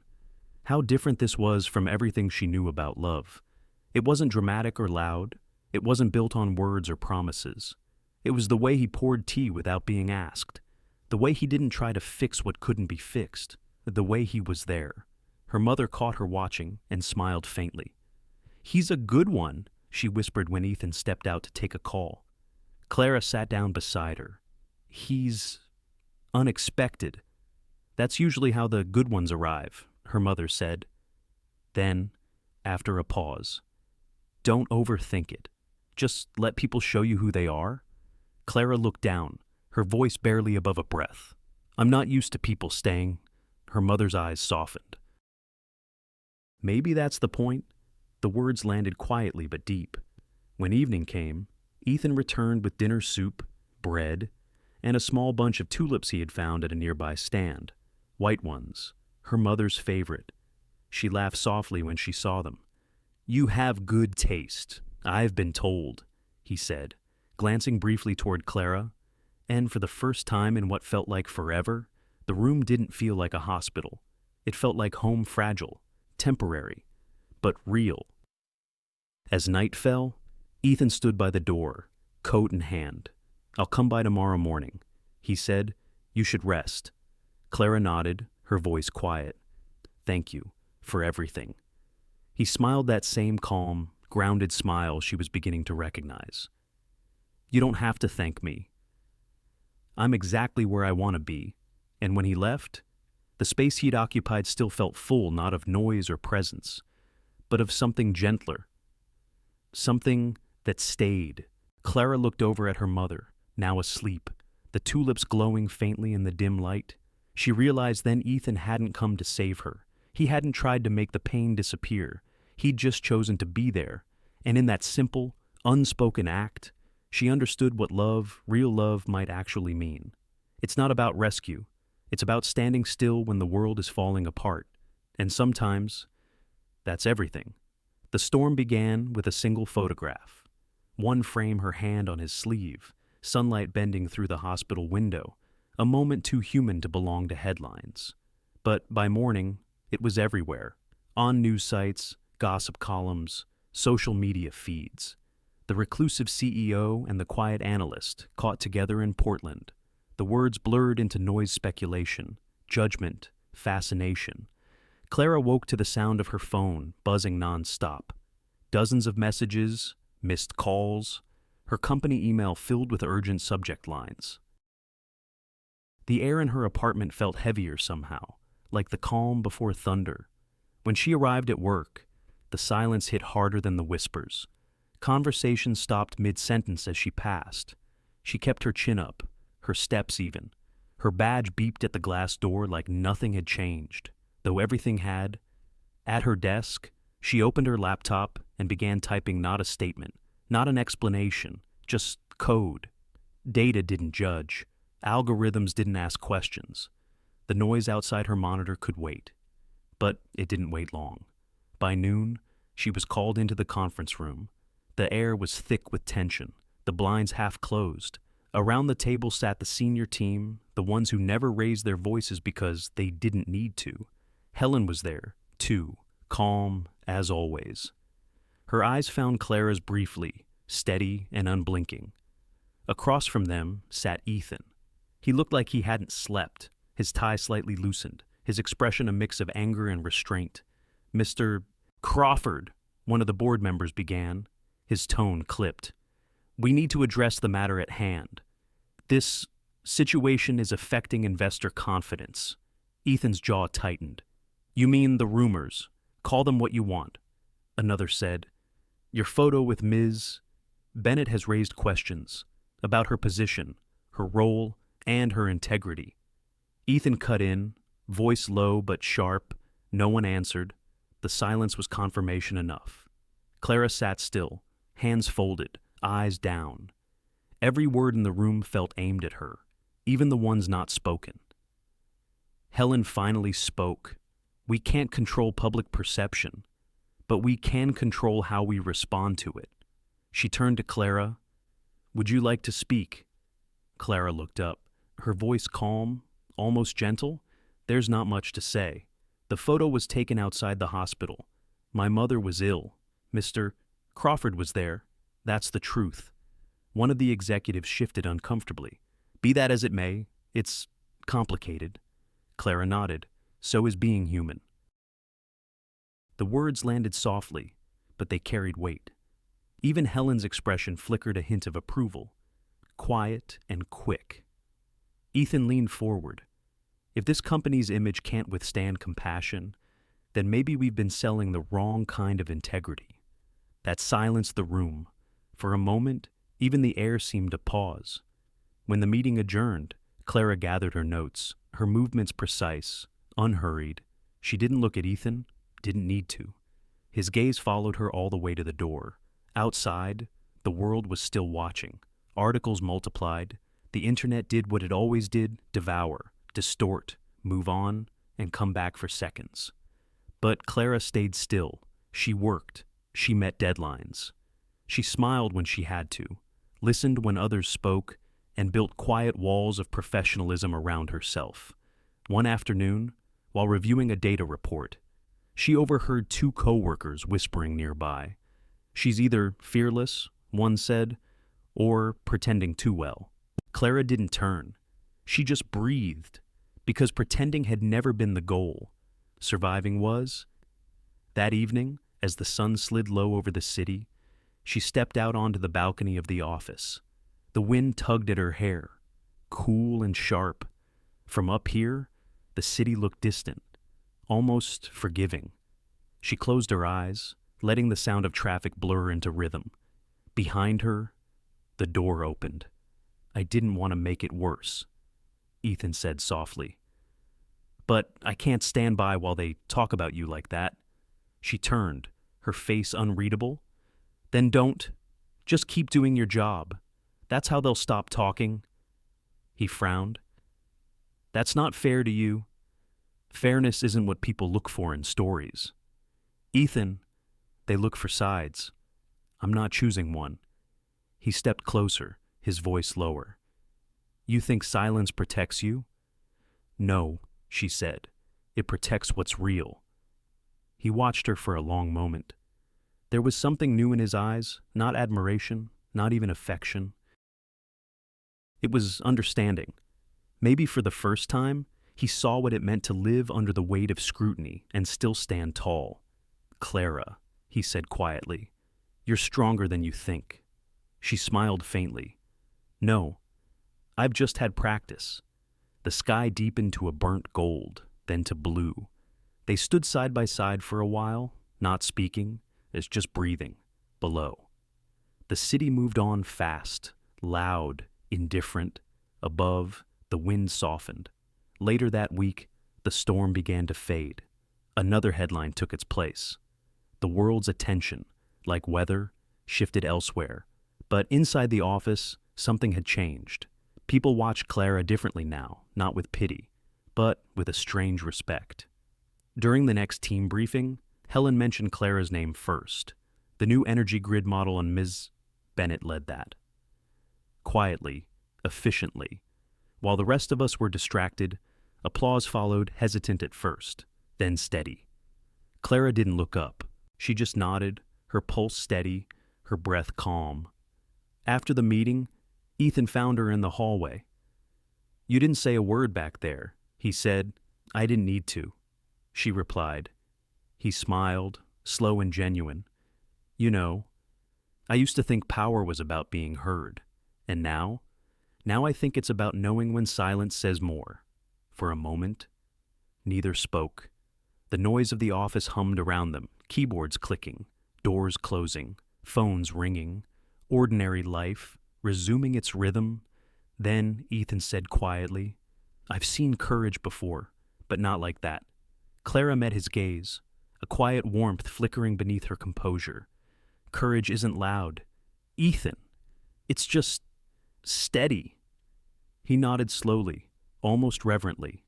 Speaker 1: How different this was from everything she knew about love. It wasn't dramatic or loud. It wasn't built on words or promises. It was the way he poured tea without being asked. The way he didn't try to fix what couldn't be fixed. The way he was there. Her mother caught her watching and smiled faintly. "He's a good one," she whispered when Ethan stepped out to take a call. Clara sat down beside her. "He's unexpected. That's usually how the good ones arrive," her mother said. Then, after a pause, "Don't overthink it. Just let people show you who they are." Clara looked down, her voice barely above a breath. "I'm not used to people staying." Her mother's eyes softened. Maybe that's the point. The words landed quietly but deep. When evening came, Ethan returned with dinner soup, bread, and a small bunch of tulips he had found at a nearby stand. White ones, her mother's favorite. She laughed softly when she saw them. "You have good taste, I've been told," he said, glancing briefly toward Clara, and for the first time in what felt like forever, the room didn't feel like a hospital. It felt like home fragile, temporary, but real. As night fell, Ethan stood by the door, coat in hand. "I'll come by tomorrow morning," he said. "You should rest." Clara nodded, her voice quiet. "Thank you for everything." He smiled that same calm, grounded smile she was beginning to recognize. "You don't have to thank me. I'm exactly where I want to be." And when he left, the space he'd occupied still felt full, not of noise or presence, but of something gentler. Something that stayed. Clara looked over at her mother, now asleep, the tulips glowing faintly in the dim light. She realized then Ethan hadn't come to save her. He hadn't tried to make the pain disappear. He'd just chosen to be there. And in that simple, unspoken act, she understood what love, real love, might actually mean. It's not about rescue. It's about standing still when the world is falling apart. And sometimes, that's everything. The storm began with a single photograph. One frame, her hand on his sleeve, sunlight bending through the hospital window, a moment too human to belong to headlines. But by morning, it was everywhere. On news sites, gossip columns, social media feeds. The reclusive CEO and the quiet analyst caught together in Portland. The words blurred into noise speculation, judgment, fascination. Clara woke to the sound of her phone buzzing nonstop. Dozens of messages, missed calls, her company email filled with urgent subject lines. The air in her apartment felt heavier somehow, like the calm before thunder. When she arrived at work, the silence hit harder than the whispers. Conversation stopped mid-sentence as she passed. She kept her chin up, her steps even. Her badge beeped at the glass door like nothing had changed, though everything had. At her desk, she opened her laptop and began typing not a statement, not an explanation, just code. Data didn't judge. Algorithms didn't ask questions. The noise outside her monitor could wait. But it didn't wait long. By noon, she was called into the conference room. The air was thick with tension, the blinds half closed. Around the table sat the senior team, the ones who never raised their voices because they didn't need to. Helen was there, too, calm as always. Her eyes found Clara's briefly, steady and unblinking. Across from them sat Ethan. He looked like he hadn't slept, his tie slightly loosened, his expression a mix of anger and restraint. "Mr. Crawford," one of the board members began, his tone clipped. "We need to address the matter at hand. This situation is affecting investor confidence." Ethan's jaw tightened. "You mean the rumors? Call them what you want." Another said, "Your photo with Ms. Bennett has raised questions about her position, her role, and her integrity." Ethan cut in, voice low but sharp. No one answered. The silence was confirmation enough. Clara sat still, hands folded, eyes down. Every word in the room felt aimed at her, even the ones not spoken. Helen finally spoke. "We can't control public perception, but we can control how we respond to it." She turned to Clara. "Would you like to speak?" Clara looked up, her voice calm, almost gentle. "There's not much to say. The photo was taken outside the hospital. My mother was ill. Mr. Crawford was there. That's the truth." One of the executives shifted uncomfortably. "Be that as it may, it's complicated." Clara nodded. "So is being human." The words landed softly, but they carried weight. Even Helen's expression flickered a hint of approval, quiet and quick. Ethan leaned forward. "If this company's image can't withstand compassion, then maybe we've been selling the wrong kind of integrity." That silenced the room. For a moment, even the air seemed to pause. When the meeting adjourned, Clara gathered her notes, her movements precise, unhurried. She didn't look at Ethan, didn't need to. His gaze followed her all the way to the door. Outside, the world was still watching. Articles multiplied. The internet did what it always did: devour, distort, move on, and come back for seconds. But Clara stayed still. She worked. She met deadlines. She smiled when she had to, listened when others spoke, and built quiet walls of professionalism around herself. One afternoon, while reviewing a data report, she overheard two co-workers whispering nearby. "She's either fearless," one said, "or pretending too well." Clara didn't turn. She just breathed, because pretending had never been the goal. Surviving was. That evening, as the sun slid low over the city, she stepped out onto the balcony of the office. The wind tugged at her hair, cool and sharp. From up here, the city looked distant, almost forgiving. She closed her eyes, letting the sound of traffic blur into rhythm. Behind her, the door opened. "I didn't want to make it worse," Ethan said softly. "But I can't stand by while they talk about you like that." She turned, her face unreadable. "Then don't. Just keep doing your job. That's how they'll stop talking." He frowned. "That's not fair to you. Fairness isn't what people look for in stories. Ethan, they look for sides. I'm not choosing one." He stepped closer, his voice lower. "You think silence protects you?" "No," she said. "It protects what's real." He watched her for a long moment. There was something new in his eyes, not admiration, not even affection. It was understanding. Maybe for the first time, he saw what it meant to live under the weight of scrutiny and still stand tall. "Clara," he said quietly, "you're stronger than you think." She smiled faintly. "No, I've just had practice." The sky deepened to a burnt gold, then to blue. They stood side by side for a while, not speaking, just breathing, below. The city moved on fast, loud, indifferent. Above, the wind softened. Later that week, the storm began to fade. Another headline took its place. The world's attention, like weather, shifted elsewhere. But inside the office, something had changed. People watched Clara differently now, not with pity, but with a strange respect. During the next team briefing, Helen mentioned Clara's name first. The new energy grid model, and Ms. Bennett led that. Quietly, efficiently. While the rest of us were distracted, applause followed, hesitant at first, then steady. Clara didn't look up. She just nodded, her pulse steady, her breath calm. After the meeting, Ethan found her in the hallway. "You didn't say a word back there," he said. "I didn't need to," she replied. He smiled, slow and genuine. "You know, I used to think power was about being heard. And now I think it's about knowing when silence says more." For a moment, neither spoke. The noise of the office hummed around them, keyboards clicking, doors closing, phones ringing, ordinary life resuming its rhythm. Then Ethan said quietly, "I've seen courage before, but not like that." Clara met his gaze, a quiet warmth flickering beneath her composure. "Courage isn't loud, Ethan. It's just steady." He nodded slowly, almost reverently,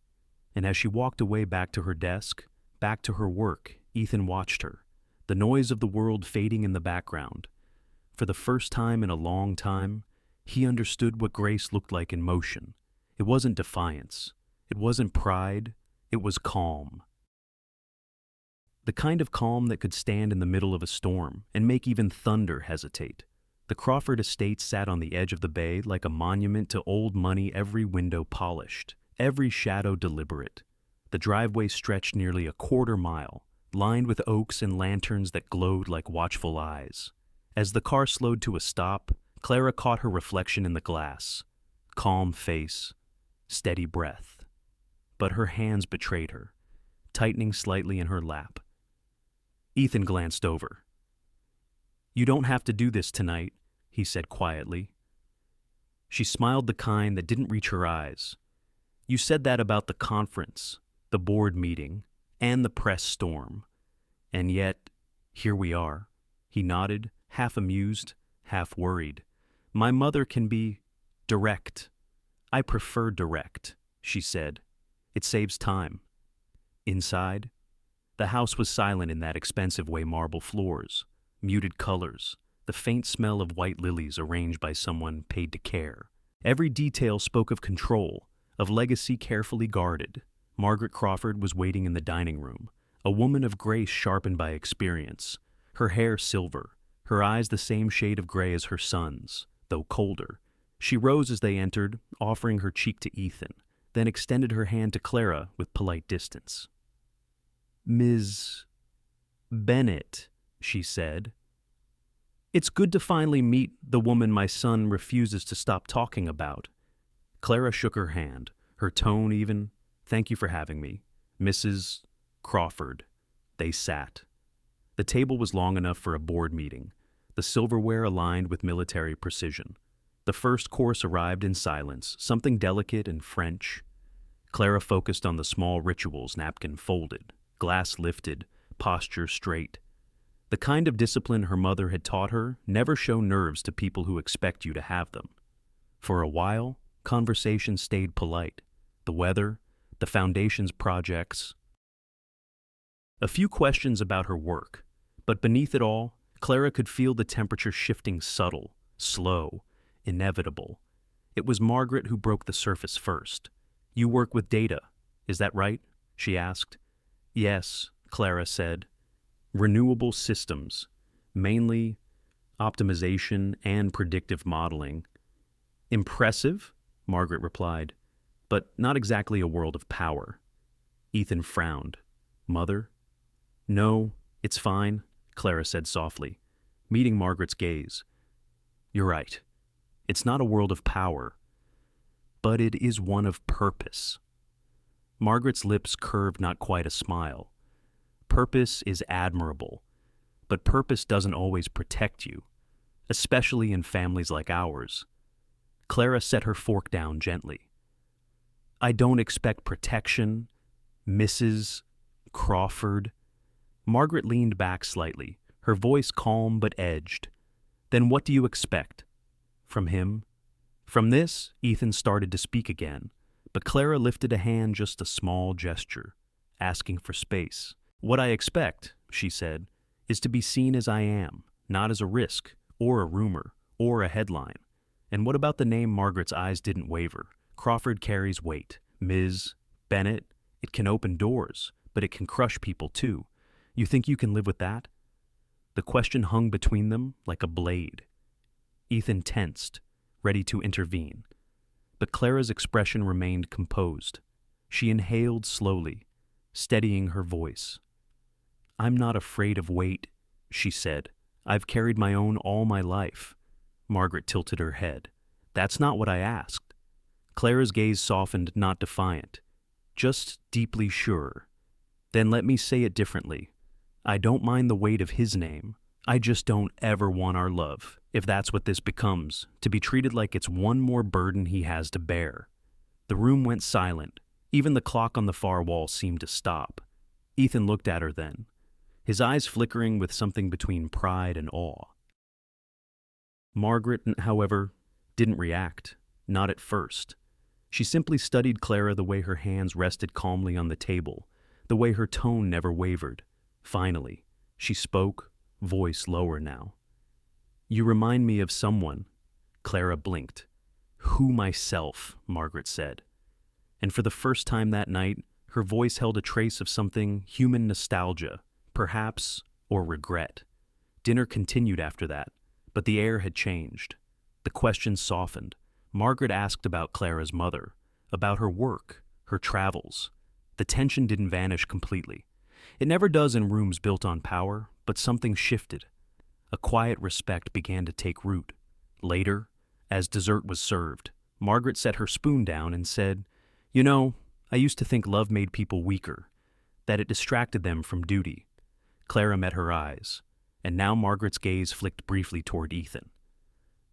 Speaker 1: and as she walked away back to her desk, back to her work, Ethan watched her, the noise of the world fading in the background. For the first time in a long time, he understood what grace looked like in motion. It wasn't defiance. It wasn't pride. It was calm. The kind of calm that could stand in the middle of a storm and make even thunder hesitate. The Crawford estate sat on the edge of the bay like a monument to old money, every window polished, every shadow deliberate. The driveway stretched nearly a quarter mile, lined with oaks and lanterns that glowed like watchful eyes. As the car slowed to a stop, Clara caught her reflection in the glass. Calm face, steady breath. But her hands betrayed her, tightening slightly in her lap. Ethan glanced over. "You don't have to do this tonight," he said quietly. She smiled, the kind that didn't reach her eyes. "You said that about the conference, the board meeting, and the press storm. And yet, here we are. He nodded, half amused, half worried. My mother can be direct. I prefer direct, she said. It saves time. Inside, the house was silent in that expensive way, marble floors, muted colors, the faint smell of white lilies arranged by someone paid to care. Every detail spoke of control, of legacy carefully guarded. Margaret Crawford was waiting in the dining room, a woman of grace sharpened by experience, her hair silver, her eyes the same shade of gray as her son's, though colder. She rose as they entered, offering her cheek to Ethan, then extended her hand to Clara with polite distance. Ms. Bennett, she said. It's good to finally meet the woman my son refuses to stop talking about. Clara shook her hand, her tone even. Thank you for having me. Mrs. Crawford. They sat. The table was long enough for a board meeting, the silverware aligned with military precision. The first course arrived in silence, something delicate and French. Clara focused on the small rituals, napkin folded, glass lifted, posture straight. The kind of discipline her mother had taught her: never show nerves to people who expect you to have them. For a while, conversation stayed polite. The weather, the foundation's projects. A few questions about her work, but beneath it all, Clara could feel the temperature shifting, subtle, slow, inevitable. It was Margaret who broke the surface first. You work with data, is that right? She asked. Yes, Clara said. Renewable systems, mainly optimization and predictive modeling. Impressive, Margaret replied, but not exactly a world of power. Ethan frowned. Mother? No, it's fine, Clara said softly, meeting Margaret's gaze. You're right. It's not a world of power, but it is one of purpose. Margaret's lips curved not quite a smile. Purpose is admirable, but purpose doesn't always protect you, especially in families like ours. Clara set her fork down gently. I don't expect protection, Mrs. Crawford. Margaret leaned back slightly, her voice calm but edged. Then what do you expect? From him? From this, Ethan started to speak again, but Clara lifted a hand, just a small gesture, asking for space. What I expect, she said, is to be seen as I am, not as a risk, or a rumor, or a headline. And what about the name? Margaret's eyes didn't waver. Crawford carries weight. Ms. Bennett, it can open doors, but it can crush people too. You think you can live with that? The question hung between them like a blade. Ethan tensed, ready to intervene. But Clara's expression remained composed. She inhaled slowly, steadying her voice. I'm not afraid of weight, she said. I've carried my own all my life. Margaret tilted her head. That's not what I asked. Clara's gaze softened, not defiant, just deeply sure. Then let me say it differently. I don't mind the weight of his name. I just don't ever want our love, if that's what this becomes, to be treated like it's one more burden he has to bear. The room went silent. Even the clock on the far wall seemed to stop. Ethan looked at her then, his eyes flickering with something between pride and awe. Margaret, however, didn't react, not at first. She simply studied Clara, the way her hands rested calmly on the table, the way her tone never wavered. Finally, she spoke, voice lower now. You remind me of someone. Clara blinked. Who myself, Margaret said. And for the first time that night, her voice held a trace of something human: nostalgia, perhaps, or regret. Dinner continued after that, but the air had changed. The questions softened. Margaret asked about Clara's mother, about her work, her travels. The tension didn't vanish completely. It never does in rooms built on power, but something shifted. A quiet respect began to take root. Later, as dessert was served, Margaret set her spoon down and said, You know, I used to think love made people weaker, that it distracted them from duty. Clara met her eyes, and now Margaret's gaze flicked briefly toward Ethan.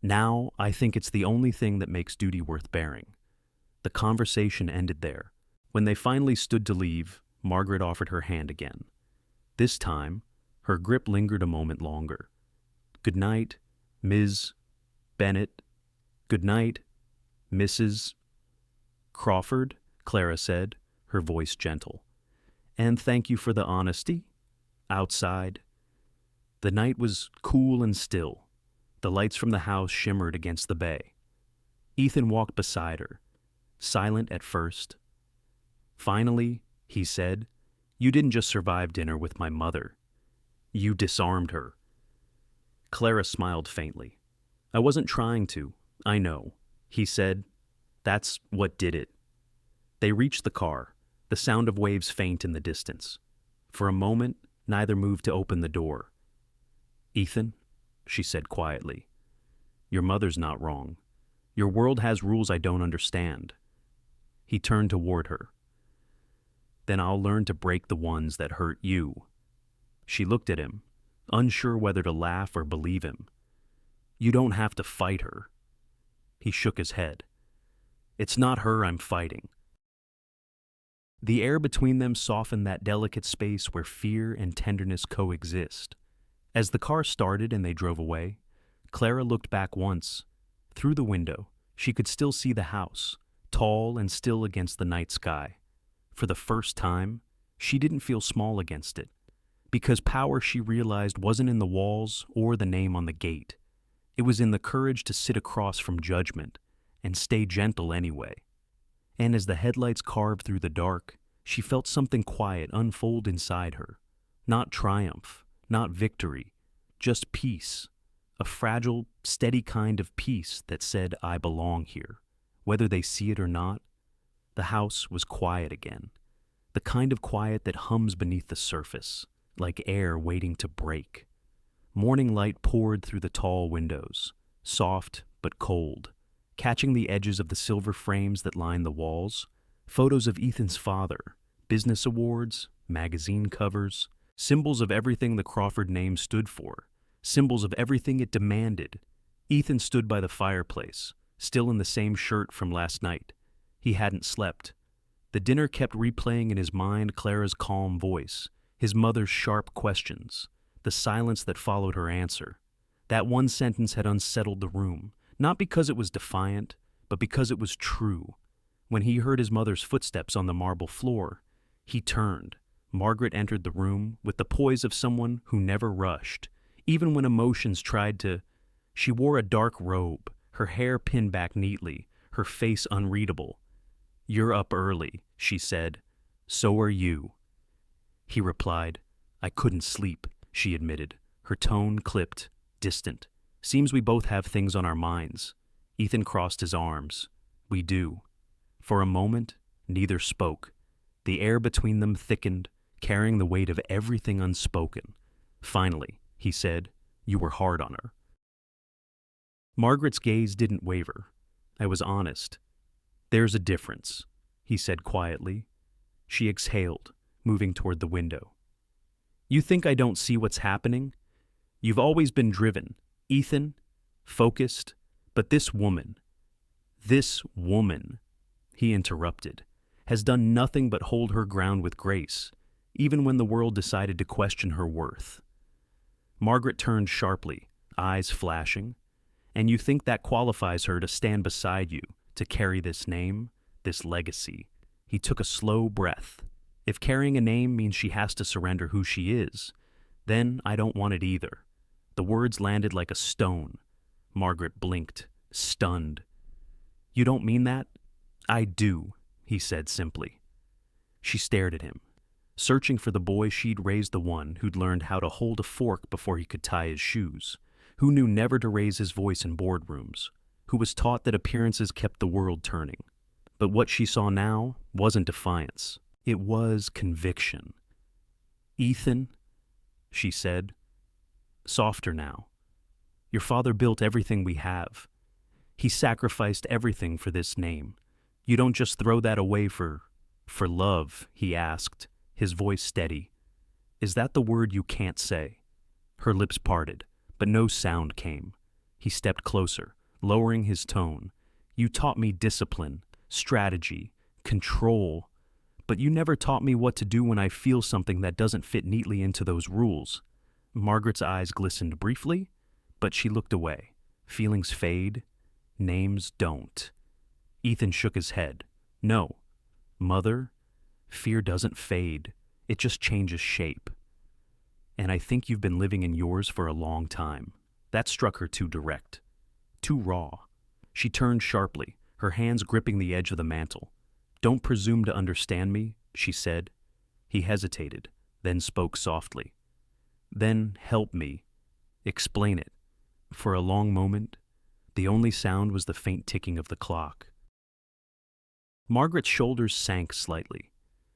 Speaker 1: Now I think it's the only thing that makes duty worth bearing. The conversation ended there. When they finally stood to leave, Margaret offered her hand again. This time, Her grip lingered a moment longer. "Good night, Ms. Bennett. Good night, Mrs. Crawford," Clara said, her voice gentle. "And thank you for the honesty." Outside, the night was cool and still. The lights from the house shimmered against the bay. Ethan walked beside her, silent at first. "Finally," he said, "you didn't just survive dinner with my mother. You disarmed her." Clara smiled faintly. "I wasn't trying to, I know," he said. "That's what did it." They reached the car, the sound of waves faint in the distance. For a moment, neither moved to open the door. "Ethan," she said quietly, "your mother's not wrong. Your world has rules I don't understand." He turned toward her. "Then I'll learn to break the ones that hurt you." She looked at him, unsure whether to laugh or believe him. "You don't have to fight her." He shook his head. "It's not her I'm fighting." The air between them softened that delicate space where fear and tenderness coexist. As the car started and they drove away, Clara looked back once. Through the window, she could still see the house, tall and still against the night sky. For the first time, she didn't feel small against it, because power, she realized, wasn't in the walls or the name on the gate. It was in the courage to sit across from judgment and stay gentle anyway. And as the headlights carved through the dark, she felt something quiet unfold inside her. Not triumph, not victory, just peace. A fragile, steady kind of peace that said, "I belong here." Whether they see it or not, the house was quiet again. The kind of quiet that hums beneath the surface, like air waiting to break. Morning light poured through the tall windows, soft but cold, catching the edges of the silver frames that lined the walls. Photos of Ethan's father, business awards, magazine covers, symbols of everything the Crawford name stood for, symbols of everything it demanded. Ethan stood by the fireplace, still in the same shirt from last night. He hadn't slept. The dinner kept replaying in his mind Clara's calm voice, his mother's sharp questions, the silence that followed her answer. That one sentence had unsettled the room, not because it was defiant, but because it was true. When he heard his mother's footsteps on the marble floor, he turned. Margaret entered the room with the poise of someone who never rushed, even when emotions tried to. She wore a dark robe, her hair pinned back neatly, her face unreadable. "You're up early," she said. "So are you." He replied. "I couldn't sleep," she admitted, her tone clipped, distant. "Seems we both have things on our minds." Ethan crossed his arms. "We do." For a moment, neither spoke. The air between them thickened, carrying the weight of everything unspoken. Finally, he said, "You were hard on her." Margaret's gaze didn't waver. "I was honest." "There's a difference," he said quietly. She exhaled, moving toward the window. "You think I don't see what's happening? You've always been driven, Ethan, focused, but this woman, he interrupted, has done nothing but hold her ground with grace, even when the world decided to question her worth." Margaret turned sharply, eyes flashing. "And you think that qualifies her to stand beside you, to carry this name, this legacy?" He took a slow breath. "If carrying a name means she has to surrender who she is, then I don't want it either." The words landed like a stone. Margaret blinked, stunned. "You don't mean that?" "I do," he said simply. She stared at him, searching for the boy she'd raised, the one who'd learned how to hold a fork before he could tie his shoes, who knew never to raise his voice in boardrooms, who was taught that appearances kept the world turning. But what she saw now wasn't defiance. It was conviction. "Ethan," she said, softer now, "your father built everything we have. He sacrificed everything for this name. You don't just throw that away for love," he asked, his voice steady. "Is that the word you can't say?" Her lips parted, but no sound came. He stepped closer, lowering his tone. "You taught me discipline, strategy, control, but you never taught me what to do when I feel something that doesn't fit neatly into those rules. Margaret's eyes glistened briefly, but she looked away. Feelings fade, names don't. Ethan shook his head. No, Mother, fear doesn't fade. It just changes shape. And I think you've been living in yours for a long time. That struck her too direct, too raw. She turned sharply, her hands gripping the edge of the mantel. Don't presume to understand me, she said. He hesitated, then spoke softly. Then help me. Explain it. For a long moment, the only sound was the faint ticking of the clock. Margaret's shoulders sank slightly.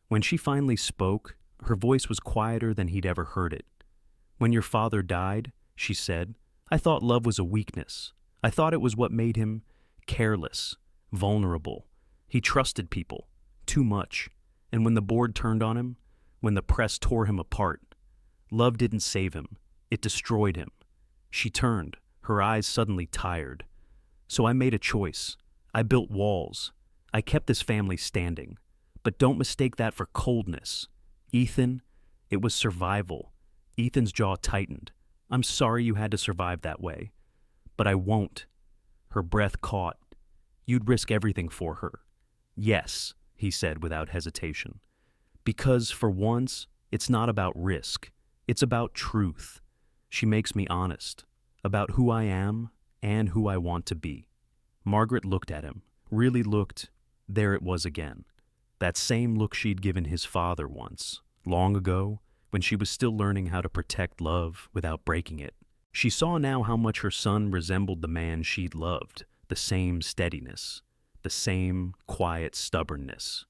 Speaker 1: When she finally spoke, her voice was quieter than he'd ever heard it. When your father died, she said, I thought love was a weakness. I thought it was what made him careless, vulnerable. He trusted people, too much. And when the board turned on him, when the press tore him apart, love didn't save him. It destroyed him. She turned, her eyes suddenly tired. So I made a choice. I built walls. I kept this family standing. But don't mistake that for coldness. Ethan, it was survival. Ethan's jaw tightened. I'm sorry you had to survive that way. But I won't. Her breath caught. You'd risk everything for her. Yes, he said without hesitation. Because, for once, it's not about risk. It's about truth. She makes me honest. About who I am and who I want to be. Margaret looked at him. Really looked. There it was again. That same look she'd given his father once, long ago, when she was still learning how to protect love without breaking it. She saw now how much her son resembled the man she'd loved, the same steadiness, the same quiet stubbornness.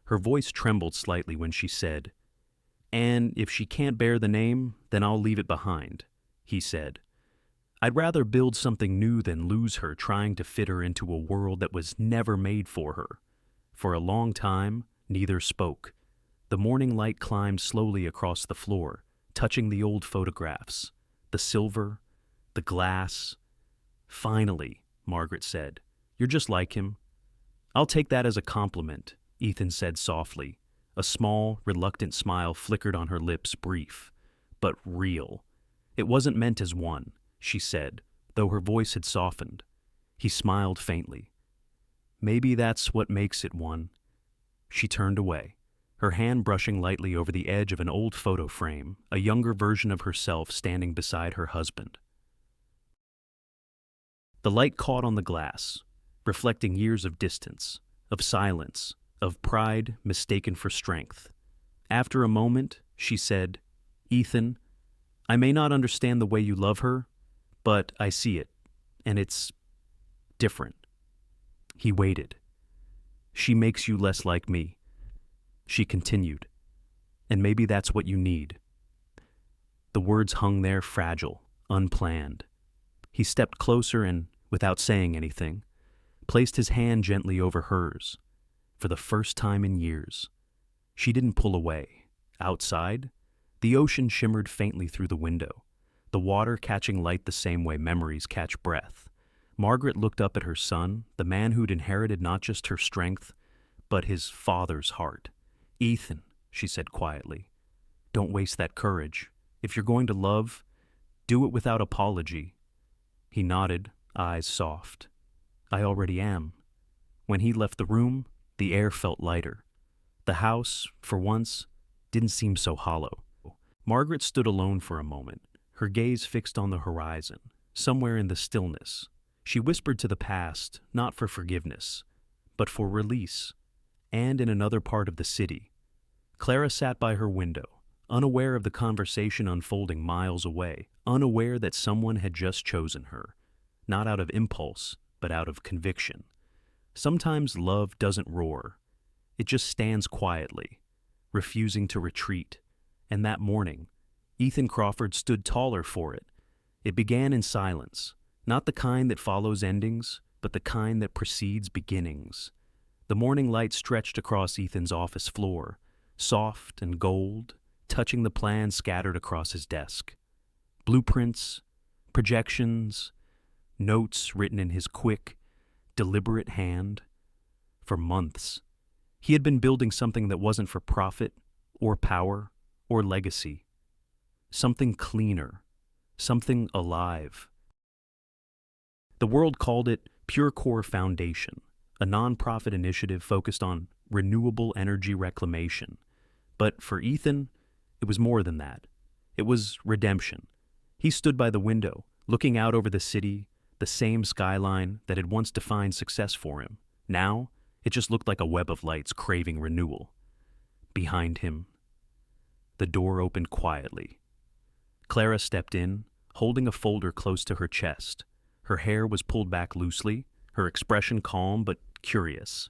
Speaker 1: Her voice trembled slightly when she said, And if she can't bear the name, then I'll leave it behind, he said. I'd rather build something new than lose her trying to fit her into a world that was never made for her. For a long time, neither spoke. The morning light climbed slowly across the floor, touching the old photographs, the silver, the glass. Finally, Margaret said, You're just like him. I'll take that as a compliment, Ethan said softly. A small, reluctant smile flickered on her lips, brief, but real. It wasn't meant as one, she said, though her voice had softened. He smiled faintly. Maybe that's what makes it one. She turned away, her hand brushing lightly over the edge of an old photo frame, a younger version of herself standing beside her husband. The light caught on the glass, reflecting years of distance, of silence, of pride mistaken for strength. After a moment, she said, Ethan, I may not understand the way you love her, but I see it, and it's different. He waited. She makes you less like me. She continued, and maybe that's what you need. The words hung there fragile, unplanned. He stepped closer and, without saying anything, placed his hand gently over hers. For the first time in years. She didn't pull away. Outside, the ocean shimmered faintly through the window, the water catching light the same way memories catch breath. Margaret looked up at her son, the man who'd inherited not just her strength, but his father's heart. Ethan, she said quietly, don't waste that courage. If you're going to love, do it without apology. He nodded, eyes soft. I already am. When he left the room, the air felt lighter. The house, for once, didn't seem so hollow. Margaret stood alone for a moment, her gaze fixed on the horizon, somewhere in the stillness. She whispered to the past, not for forgiveness, but for release. And in another part of the city, Clara sat by her window, unaware of the conversation unfolding miles away, unaware that someone had just chosen her, not out of impulse, but out of conviction. Sometimes love doesn't roar. It just stands quietly, refusing to retreat. And that morning, Ethan Crawford stood taller for it. It began in silence, not the kind that follows endings, but the kind that precedes beginnings. The morning light stretched across Ethan's office floor, soft and gold, touching the plans scattered across his desk. Blueprints, projections, notes written in his quick, deliberate hand. For months, he had been building something that wasn't for profit or power or legacy. something cleaner, something alive. The world called it Pure Core Foundation, a nonprofit initiative focused on renewable energy reclamation. But for Ethan, it was more than that. It was redemption. He stood by the window, looking out over the city, the same skyline that had once defined success for him. Now, it just looked like a web of lights craving renewal. Behind him, the door opened quietly. Clara stepped in, holding a folder close to her chest. Her hair was pulled back loosely, her expression calm but curious.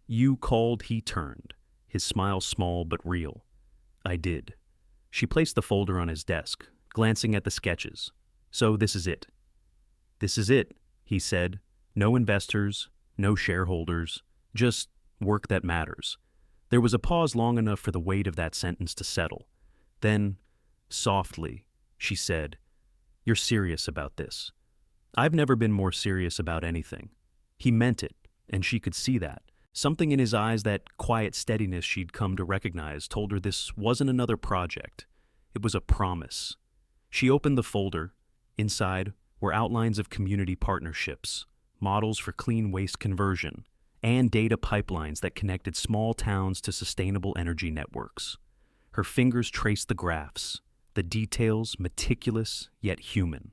Speaker 1: "You called," he turned, his smile small but real. "I did." She placed the folder on his desk, glancing at the sketches. "So this is it." "This is it," he said. "No investors, no shareholders, just work that matters." There was a pause long enough for the weight of that sentence to settle. Then, softly, she said, "You're serious about this." "I've never been more serious about anything." He meant it, and she could see that. Something in his eyes, that quiet steadiness she'd come to recognize, told her this wasn't another project. It was a promise. She opened the folder. Inside were outlines of community partnerships, models for clean waste conversion, and data pipelines that connected small towns to sustainable energy networks. Her fingers traced the graphs, the details meticulous yet human.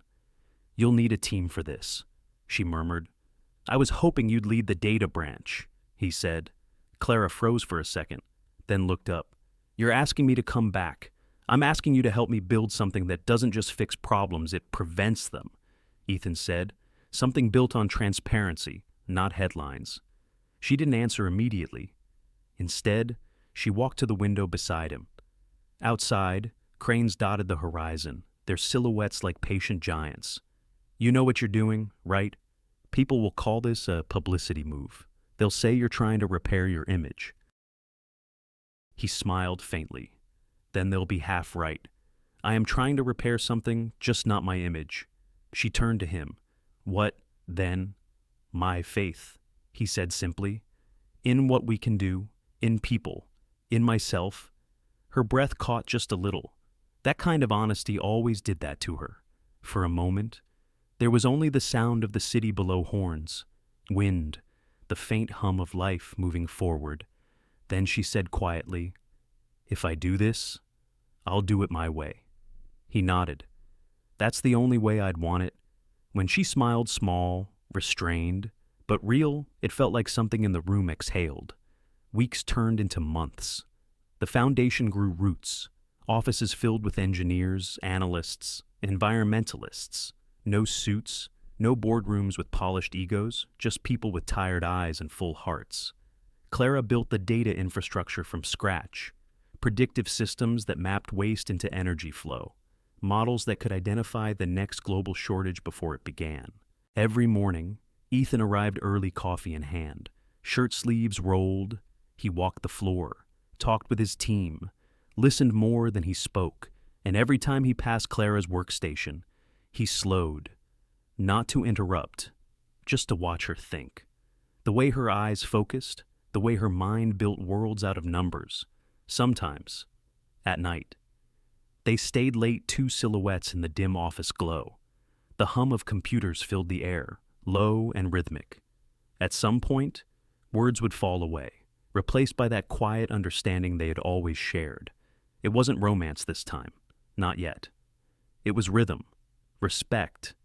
Speaker 1: "You'll need a team for this," she murmured. "I was hoping you'd lead the data branch," he said. Clara froze for a second, then looked up. "You're asking me to come back. I'm asking you to help me build something that doesn't just fix problems, it prevents them," Ethan said. "Something built on transparency, not headlines." She didn't answer immediately. Instead, she walked to the window beside him. Outside, cranes dotted the horizon, their silhouettes like patient giants. "You know what you're doing, right? People will call this a publicity move. They'll say you're trying to repair your image." He smiled faintly. "Then they'll be half right. I am trying to repair something, just not my image." She turned to him. "What, then?" "My faith," he said simply. "In what we can do, in people, in myself." Her breath caught just a little. That kind of honesty always did that to her. For a moment, there was only the sound of the city below horns, wind, the faint hum of life moving forward. Then she said quietly, "If I do this, I'll do it my way." He nodded. "That's the only way I'd want it." When she smiled, small, restrained, but real, it felt like something in the room exhaled. Weeks turned into months. The foundation grew roots, offices filled with engineers, analysts, environmentalists. No suits, no boardrooms with polished egos, just people with tired eyes and full hearts. Clara built the data infrastructure from scratch, predictive systems that mapped waste into energy flow, models that could identify the next global shortage before it began. Every morning, Ethan arrived early, coffee in hand. Shirt sleeves rolled. He walked the floor, talked with his team, listened more than he spoke, and every time he passed Clara's workstation, he slowed, not to interrupt, just to watch her think. The way her eyes focused, the way her mind built worlds out of numbers. Sometimes, at night, they stayed late, two silhouettes in the dim office glow. The hum of computers filled the air, low and rhythmic. At some point, words would fall away, replaced by that quiet understanding they had always shared. It wasn't romance this time, not yet. It was rhythm, respect,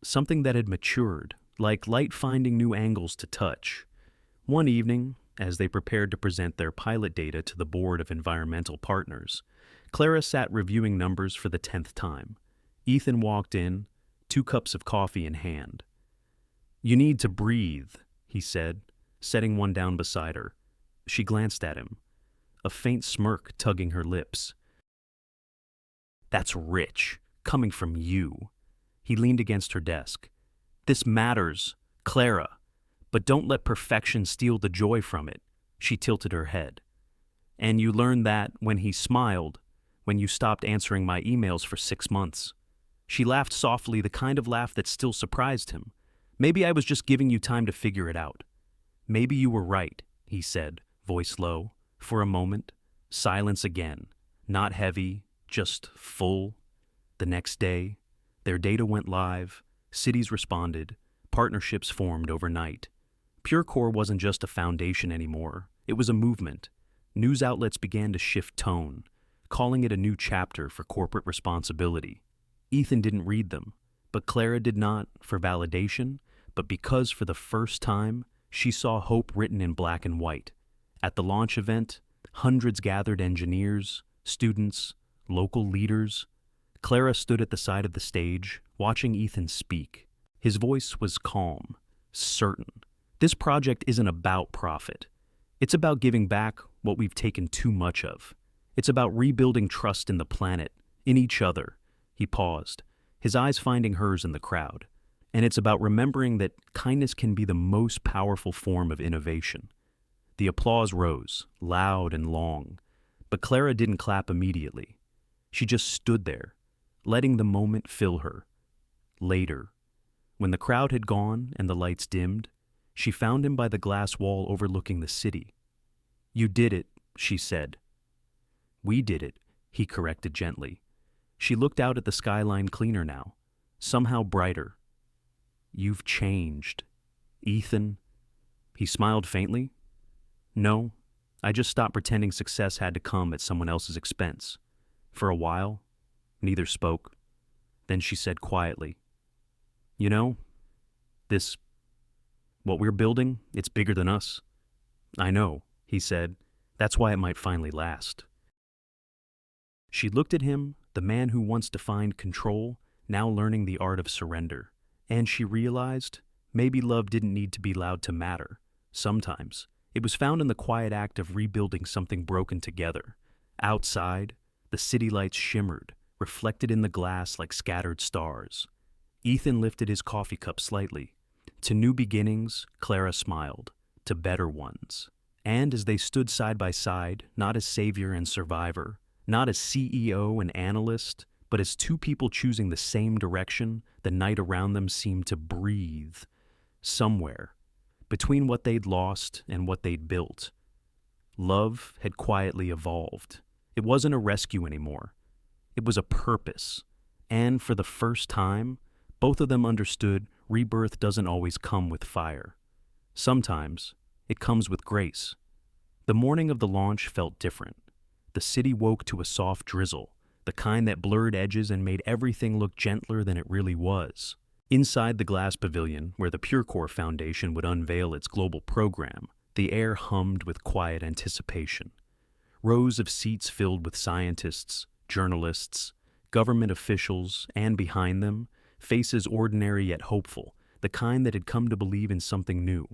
Speaker 1: something that had matured, like light finding new angles to touch. One evening, as they prepared to present their pilot data to the board of environmental partners, Clara sat reviewing numbers for the 10th time. Ethan walked in, 2 cups of coffee in hand. "You need to breathe," he said, setting one down beside her. She glanced at him, a faint smirk tugging her lips. "That's rich, coming from you." He leaned against her desk. "This matters, Clara, but don't let perfection steal the joy from it." She tilted her head. "And you learned that when he smiled, when you stopped answering my emails for 6 months." She laughed softly, the kind of laugh that still surprised him. "Maybe I was just giving you time to figure it out." "Maybe you were right," he said, voice low. For a moment, silence again, not heavy, just full. The next day, their data went live, cities responded, partnerships formed overnight. PureCore wasn't just a foundation anymore, it was a movement. News outlets began to shift tone, calling it a new chapter for corporate responsibility. Ethan didn't read them, but Clara did not for validation, but because for the first time, she saw hope written in black and white. At the launch event, hundreds gathered: engineers, students, local leaders. Clara stood at the side of the stage, watching Ethan speak. His voice was calm, certain. This project isn't about profit. It's about giving back what we've taken too much of. It's about rebuilding trust in the planet, in each other. He paused, his eyes finding hers in the crowd. And it's about remembering that kindness can be the most powerful form of innovation. The applause rose, loud and long, but Clara didn't clap immediately. She just stood there, letting the moment fill her. Later, when the crowd had gone and the lights dimmed, she found him by the glass wall overlooking the city. "You did it," she said. "We did it," he corrected gently. She looked out at the skyline cleaner now, somehow brighter. "You've changed, Ethan." He smiled faintly. "No, I just stopped pretending success had to come at someone else's expense." For a while, neither spoke. Then she said quietly, "You know, what we're building, it's bigger than us." "I know," he said. "That's why it might finally last." She looked at him, the man who once defined control, now learning the art of surrender. And she realized maybe love didn't need to be loud to matter. Sometimes it was found in the quiet act of rebuilding something broken together. Outside, the city lights shimmered, reflected in the glass like scattered stars. Ethan lifted his coffee cup slightly. To new beginnings, Clara smiled. To better ones. And as they stood side by side, not as savior and survivor, not as CEO and analyst, but as two people choosing the same direction, the night around them seemed to breathe. Somewhere, between what they'd lost and what they'd built, love had quietly evolved. It wasn't a rescue anymore. It was a purpose. And for the first time, both of them understood rebirth doesn't always come with fire. Sometimes it comes with grace. The morning of the launch felt different. The city woke to a soft drizzle, the kind that blurred edges and made everything look gentler than it really was. Inside the glass pavilion, where the PureCore Foundation would unveil its global program, the air hummed with quiet anticipation. Rows of seats filled with scientists, journalists, government officials, and behind them, faces ordinary yet hopeful, the kind that had come to believe in something new.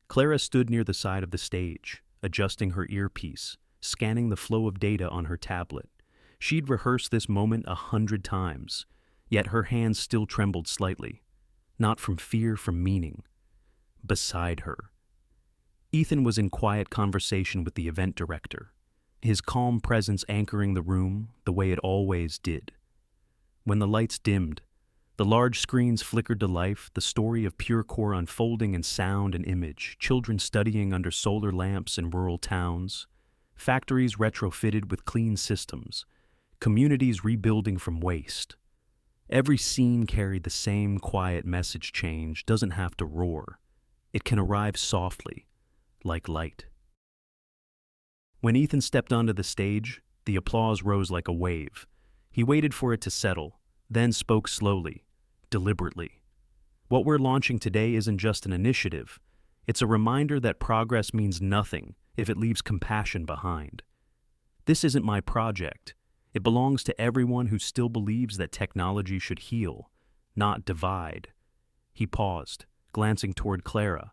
Speaker 1: Clara stood near the side of the stage, adjusting her earpiece, scanning the flow of data on her tablet. She'd rehearsed this moment 100 times, yet her hands still trembled slightly, not from fear, from meaning. Beside her, Ethan was in quiet conversation with the event director, his calm presence anchoring the room the way it always did. When the lights dimmed, the large screens flickered to life, the story of PureCore unfolding in sound and image, children studying under solar lamps in rural towns, factories retrofitted with clean systems, communities rebuilding from waste. Every scene carried the same quiet message: change doesn't have to roar. It can arrive softly, like light. When Ethan stepped onto the stage, the applause rose like a wave. He waited for it to settle, then spoke slowly, deliberately. What we're launching today isn't just an initiative. It's a reminder that progress means nothing if it leaves compassion behind. This isn't my project. It belongs to everyone who still believes that technology should heal, not divide. He paused, glancing toward Clara,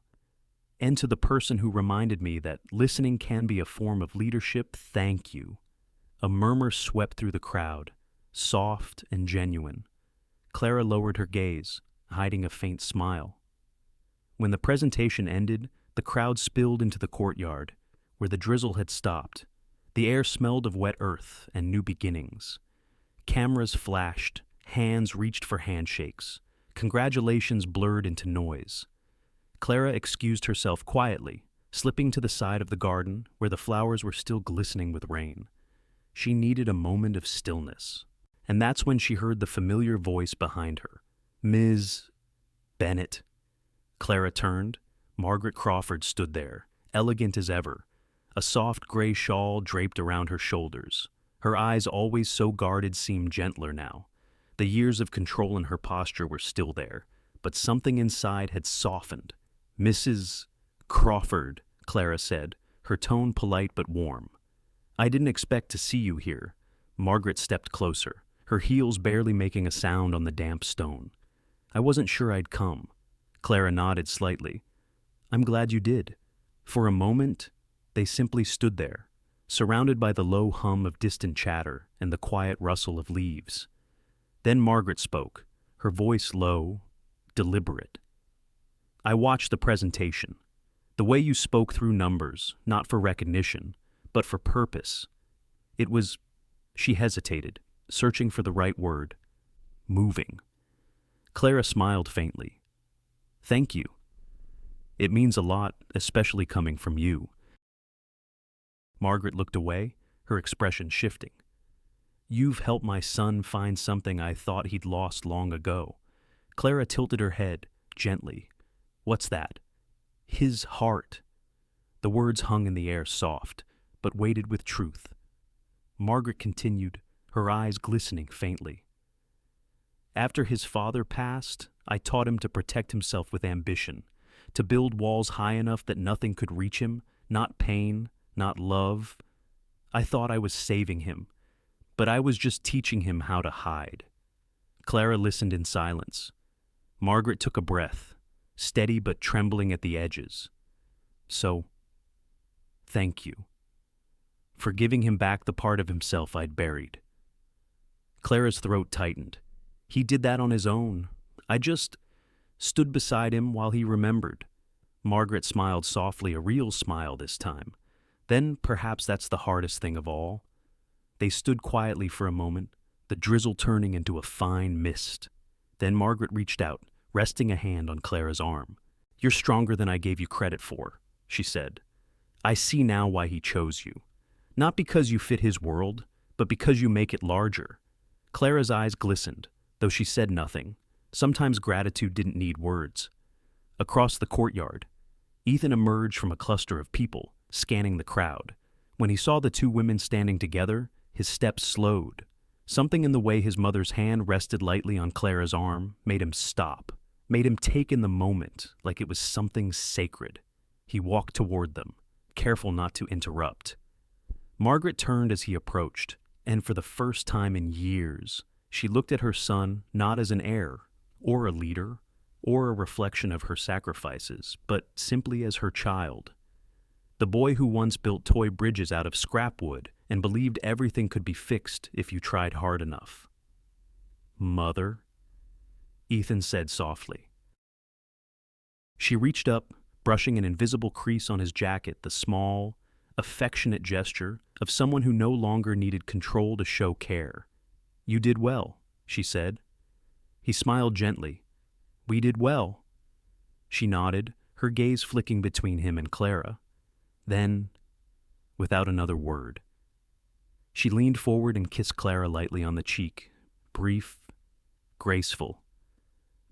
Speaker 1: and to the person who reminded me that listening can be a form of leadership. Thank you. A murmur swept through the crowd, soft and genuine. Clara lowered her gaze, hiding a faint smile. When the presentation ended, the crowd spilled into the courtyard, where the drizzle had stopped. The air smelled of wet earth and new beginnings. Cameras flashed, hands reached for handshakes. Congratulations blurred into noise. Clara excused herself quietly, slipping to the side of the garden where the flowers were still glistening with rain. She needed a moment of stillness. And that's when she heard the familiar voice behind her. Ms. Bennett. Clara turned. Margaret Crawford stood there, elegant as ever, a soft gray shawl draped around her shoulders. Her eyes, always so guarded, seemed gentler now. The years of control in her posture were still there, but something inside had softened. Mrs. Crawford, Clara said, her tone polite but warm. I didn't expect to see you here. Margaret stepped closer, her heels barely making a sound on the damp stone. I wasn't sure I'd come. Clara nodded slightly. I'm glad you did. For a moment, they simply stood there, surrounded by the low hum of distant chatter and the quiet rustle of leaves. Then Margaret spoke, her voice low, deliberate. I watched the presentation. The way you spoke through numbers, not for recognition, but for purpose. It was, she hesitated, searching for the right word, moving. Clara smiled faintly. Thank you. It means a lot, especially coming from you. Margaret looked away, her expression shifting. You've helped my son find something I thought he'd lost long ago. Clara tilted her head, gently. What's that? His heart. The words hung in the air soft, but weighted with truth. Margaret continued, her eyes glistening faintly. After his father passed, I taught him to protect himself with ambition, to build walls high enough that nothing could reach him, not pain, not love. I thought I was saving him, but I was just teaching him how to hide. Clara listened in silence. Margaret took a breath, steady but trembling at the edges. So, thank you. For giving him back the part of himself I'd buried. Clara's throat tightened. He did that on his own. I just stood beside him while he remembered. Margaret smiled softly, a real smile this time. Then perhaps that's the hardest thing of all. They stood quietly for a moment, the drizzle turning into a fine mist. Then Margaret reached out, resting a hand on Clara's arm. You're stronger than I gave you credit for, she said. I see now why he chose you. Not because you fit his world, but because you make it larger. Clara's eyes glistened, though she said nothing. Sometimes gratitude didn't need words. Across the courtyard, Ethan emerged from a cluster of people, scanning the crowd. When he saw the two women standing together, his steps slowed. Something in the way his mother's hand rested lightly on Clara's arm made him stop, made him take in the moment like it was something sacred. He walked toward them, careful not to interrupt. Margaret turned as he approached, and for the first time in years, she looked at her son not as an heir, or a leader, or a reflection of her sacrifices, but simply as her child. The boy who once built toy bridges out of scrap wood and believed everything could be fixed if you tried hard enough. Mother, Ethan said softly. She reached up, brushing an invisible crease on his jacket, the small, affectionate gesture of someone who no longer needed control to show care. You did well, she said. He smiled gently. We did well. She nodded, her gaze flicking between him and Clara. Then, without another word, she leaned forward and kissed Clara lightly on the cheek, brief, graceful,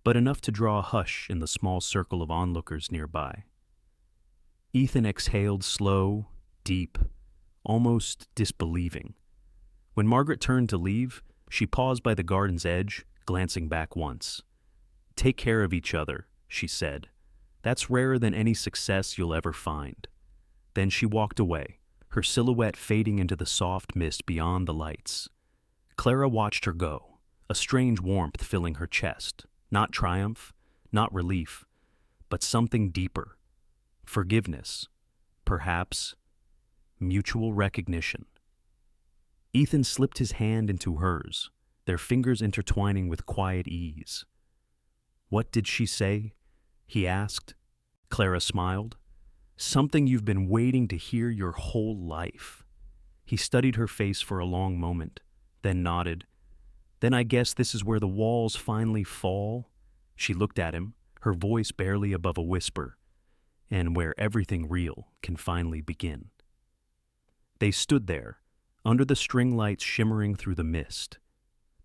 Speaker 1: but enough to draw a hush in the small circle of onlookers nearby. Ethan exhaled slow, deep, almost disbelieving. When Margaret turned to leave, she paused by the garden's edge, glancing back once. Take care of each other, she said. That's rarer than any success you'll ever find. Then she walked away, her silhouette fading into the soft mist beyond the lights. Clara watched her go, a strange warmth filling her chest, not triumph, not relief, but something deeper. Forgiveness, perhaps mutual recognition. Ethan slipped his hand into hers, their fingers intertwining with quiet ease. What did she say? He asked. Clara smiled. Something you've been waiting to hear your whole life. He studied her face for a long moment, then nodded. Then I guess this is where the walls finally fall? She looked at him, her voice barely above a whisper, and where everything real can finally begin. They stood there, under the string lights shimmering through the mist,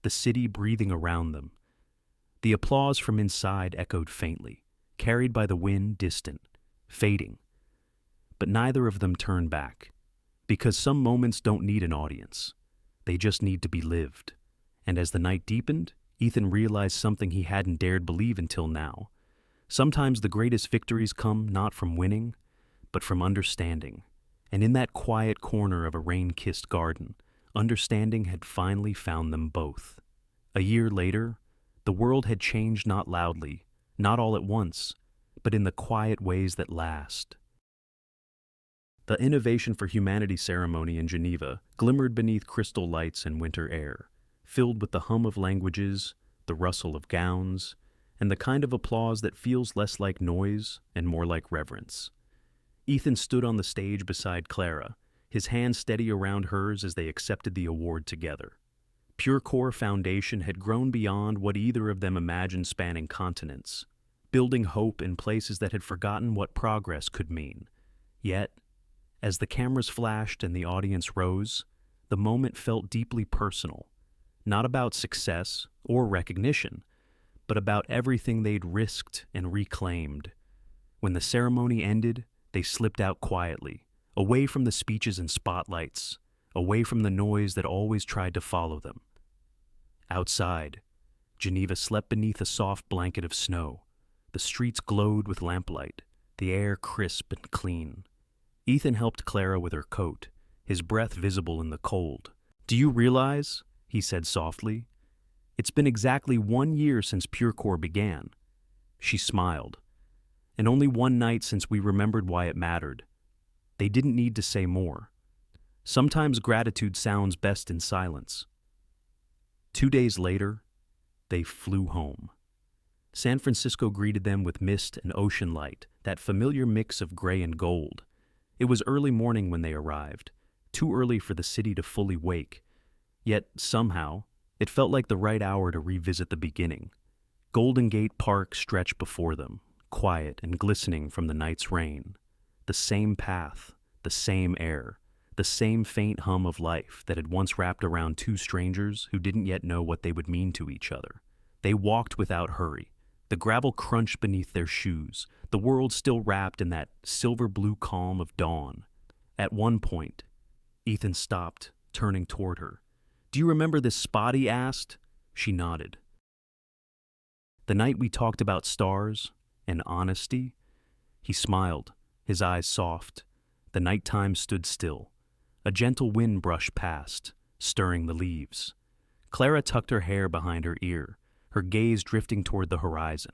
Speaker 1: the city breathing around them. The applause from inside echoed faintly, carried by the wind, distant, fading. But neither of them turned back, because some moments don't need an audience. They just need to be lived. And as the night deepened, Ethan realized something he hadn't dared believe until now. Sometimes the greatest victories come not from winning, but from understanding. And in that quiet corner of a rain-kissed garden, understanding had finally found them both. A year later, the world had changed not loudly, not all at once, but in the quiet ways that last. The Innovation for Humanity ceremony in Geneva glimmered beneath crystal lights and winter air, filled with the hum of languages, the rustle of gowns, and the kind of applause that feels less like noise and more like reverence. Ethan stood on the stage beside Clara, his hand steady around hers as they accepted the award together. PureCore Foundation had grown beyond what either of them imagined, spanning continents, building hope in places that had forgotten what progress could mean. Yet, as the cameras flashed and the audience rose, the moment felt deeply personal, not about success or recognition, but about everything they'd risked and reclaimed. When the ceremony ended, they slipped out quietly, away from the speeches and spotlights, away from the noise that always tried to follow them. Outside, Geneva slept beneath a soft blanket of snow. The streets glowed with lamplight, the air crisp and clean. Ethan helped Clara with her coat, his breath visible in the cold. "Do you realize," he said softly, "it's been exactly 1 year since PureCore began." She smiled. "And only one night since we remembered why it mattered." They didn't need to say more. Sometimes gratitude sounds best in silence. 2 days later, they flew home. San Francisco greeted them with mist and ocean light, that familiar mix of gray and gold. It was early morning when they arrived, too early for the city to fully wake. Yet, somehow, it felt like the right hour to revisit the beginning. Golden Gate Park stretched before them, quiet and glistening from the night's rain. The same path, the same air, the same faint hum of life that had once wrapped around two strangers who didn't yet know what they would mean to each other. They walked without hurry. The gravel crunched beneath their shoes, the world still wrapped in that silver-blue calm of dawn. At one point, Ethan stopped, turning toward her. "Do you remember this spot?" he asked. She nodded. "The night we talked about stars and honesty?" He smiled, his eyes soft. The nighttime stood still. A gentle wind brushed past, stirring the leaves. Clara tucked her hair behind her ear, her gaze drifting toward the horizon.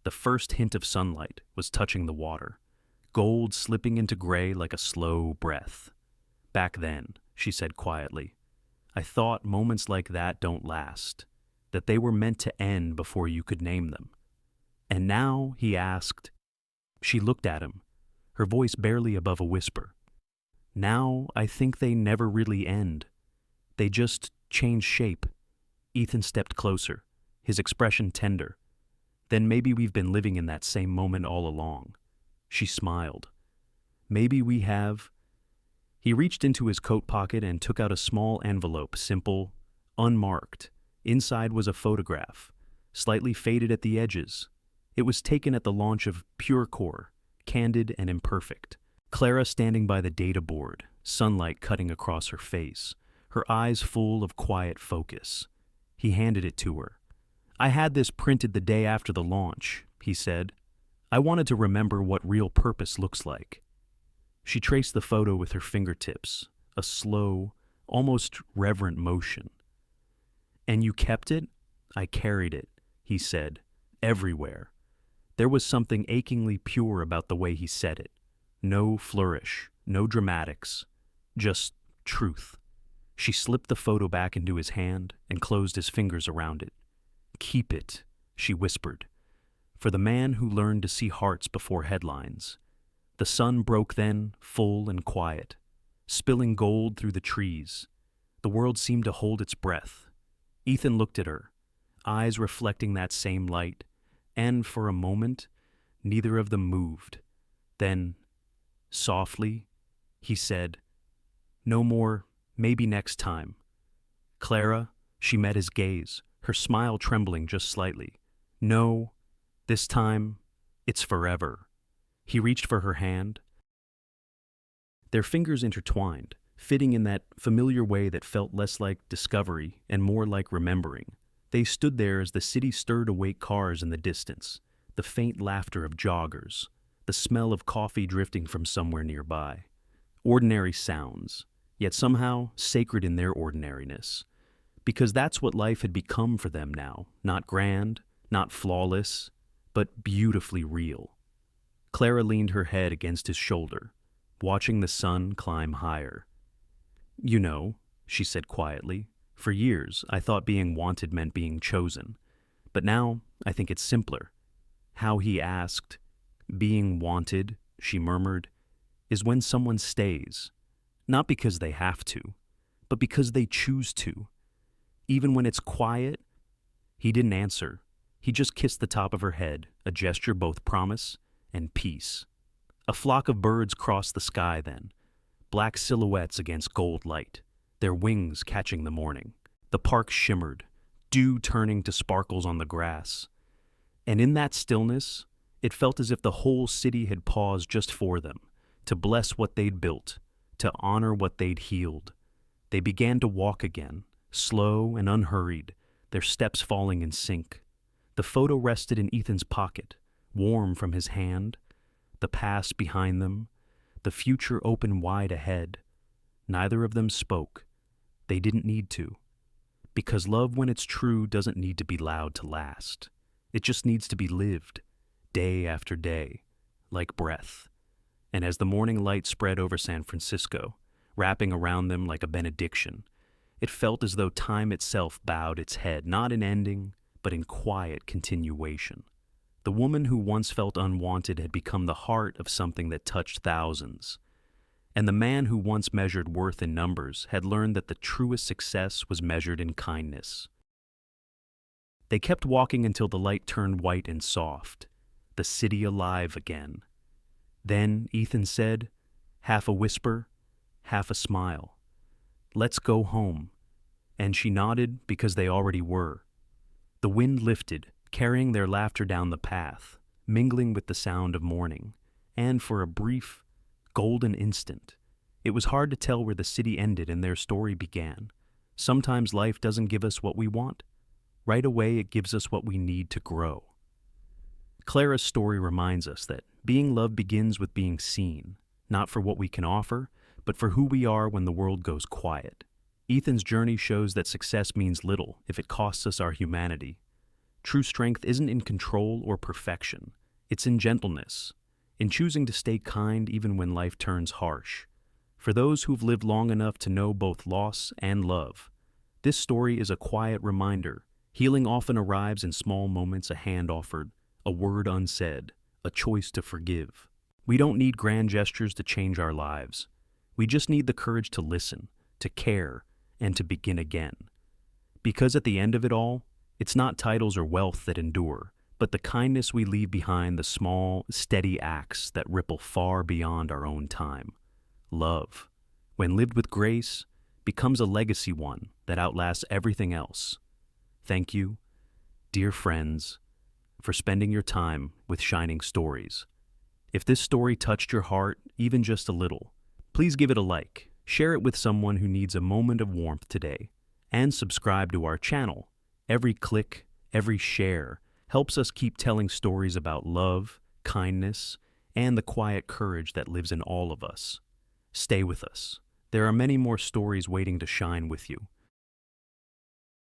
Speaker 1: The first hint of sunlight was touching the water, gold slipping into gray like a slow breath. "Back then," she said quietly, "I thought moments like that don't last, that they were meant to end before you could name them." "And now?" he asked. She looked at him, her voice barely above a whisper. "Now, I think they never really end. They just change shape." Ethan stepped closer, his expression tender. "Then maybe we've been living in that same moment all along." She smiled. "Maybe we have." He reached into his coat pocket and took out a small envelope, simple, unmarked. Inside was a photograph, slightly faded at the edges. It was taken at the launch of PureCore, candid and imperfect. Clara standing by the data board, sunlight cutting across her face, her eyes full of quiet focus. He handed it to her. "I had this printed the day after the launch," he said. "I wanted to remember what real purpose looks like." She traced the photo with her fingertips, a slow, almost reverent motion. "And you kept it?" "I carried it," he said, "everywhere." There was something achingly pure about the way he said it. No flourish, no dramatics, just truth. She slipped the photo back into his hand and closed his fingers around it. "Keep it," she whispered, "for the man who learned to see hearts before headlines." The sun broke then, full and quiet, spilling gold through the trees. The world seemed to hold its breath. Ethan looked at her, eyes reflecting that same light, and for a moment, neither of them moved. Then, softly, he said, "No more Maybe next time. Clara, she met his gaze, her smile trembling just slightly. No, this time, it's forever. He reached for her hand. Their fingers intertwined, fitting in that familiar way that felt less like discovery and more like remembering. They stood there as the city stirred awake cars in the distance, the faint laughter of joggers, the smell of coffee drifting from somewhere nearby. Ordinary sounds, yet somehow sacred in their ordinariness. Because that's what life had become for them now, not grand, not flawless, but beautifully real. Clara leaned her head against his shoulder, watching the sun climb higher. You know, she said quietly, for years I thought being wanted meant being chosen. But now I think it's simpler. How he asked, being wanted, she murmured, is when someone stays. Not because they have to, but because they choose to. Even when it's quiet. He didn't answer. He just kissed the top of her head, a gesture both promise and peace. A flock of birds crossed the sky then, black silhouettes against gold light, their wings catching the morning. The park shimmered, dew turning to sparkles on the grass. And in that stillness, it felt as if the whole city had paused just for them, to bless what they'd built, to honor what they'd healed. They began to walk again, slow and unhurried, their steps falling in sync. The photo rested in Ethan's pocket, warm from his hand, the past behind them, the future open wide ahead. Neither of them spoke. They didn't need to. Because love, when it's true, doesn't need to be loud to last. It just needs to be lived, day after day, like breath. And as the morning light spread over San Francisco, wrapping around them like a benediction, it felt as though time itself bowed its head, not in ending, but in quiet continuation. The woman who once felt unwanted had become the heart of something that touched thousands. And the man who once measured worth in numbers had learned that the truest success was measured in kindness. They kept walking until the light turned white and soft, the city alive again. Then Ethan said, half a whisper, half a smile, "Let's go home." And she nodded because they already were. The wind lifted, carrying their laughter down the path, mingling with the sound of morning. And for a brief, golden instant, it was hard to tell where the city ended and their story began. Sometimes life doesn't give us what we want. Right away, it gives us what we need to grow. Clara's story reminds us that being loved begins with being seen, not for what we can offer, but for who we are when the world goes quiet. Ethan's journey shows that success means little if it costs us our humanity. True strength isn't in control or perfection. It's in gentleness, in choosing to stay kind even when life turns harsh. For those who've lived long enough to know both loss and love, this story is a quiet reminder. Healing often arrives in small moments, a hand offered, a word unsaid, a choice to forgive. We don't need grand gestures to change our lives. We just need the courage to listen, to care, and to begin again. Because at the end of it all, it's not titles or wealth that endure, but the kindness we leave behind, the small, steady acts that ripple far beyond our own time. Love, when lived with grace, becomes a legacy one that outlasts everything else. Thank you, dear friends, for spending your time with Shining Stories. If this story touched your heart, even just a little, please give it a like, share it with someone who needs a moment of warmth today, and subscribe to our channel. Every click, every share helps us keep telling stories about love, kindness, and the quiet courage that lives in all of us. Stay with us. There are many more stories waiting to shine with you.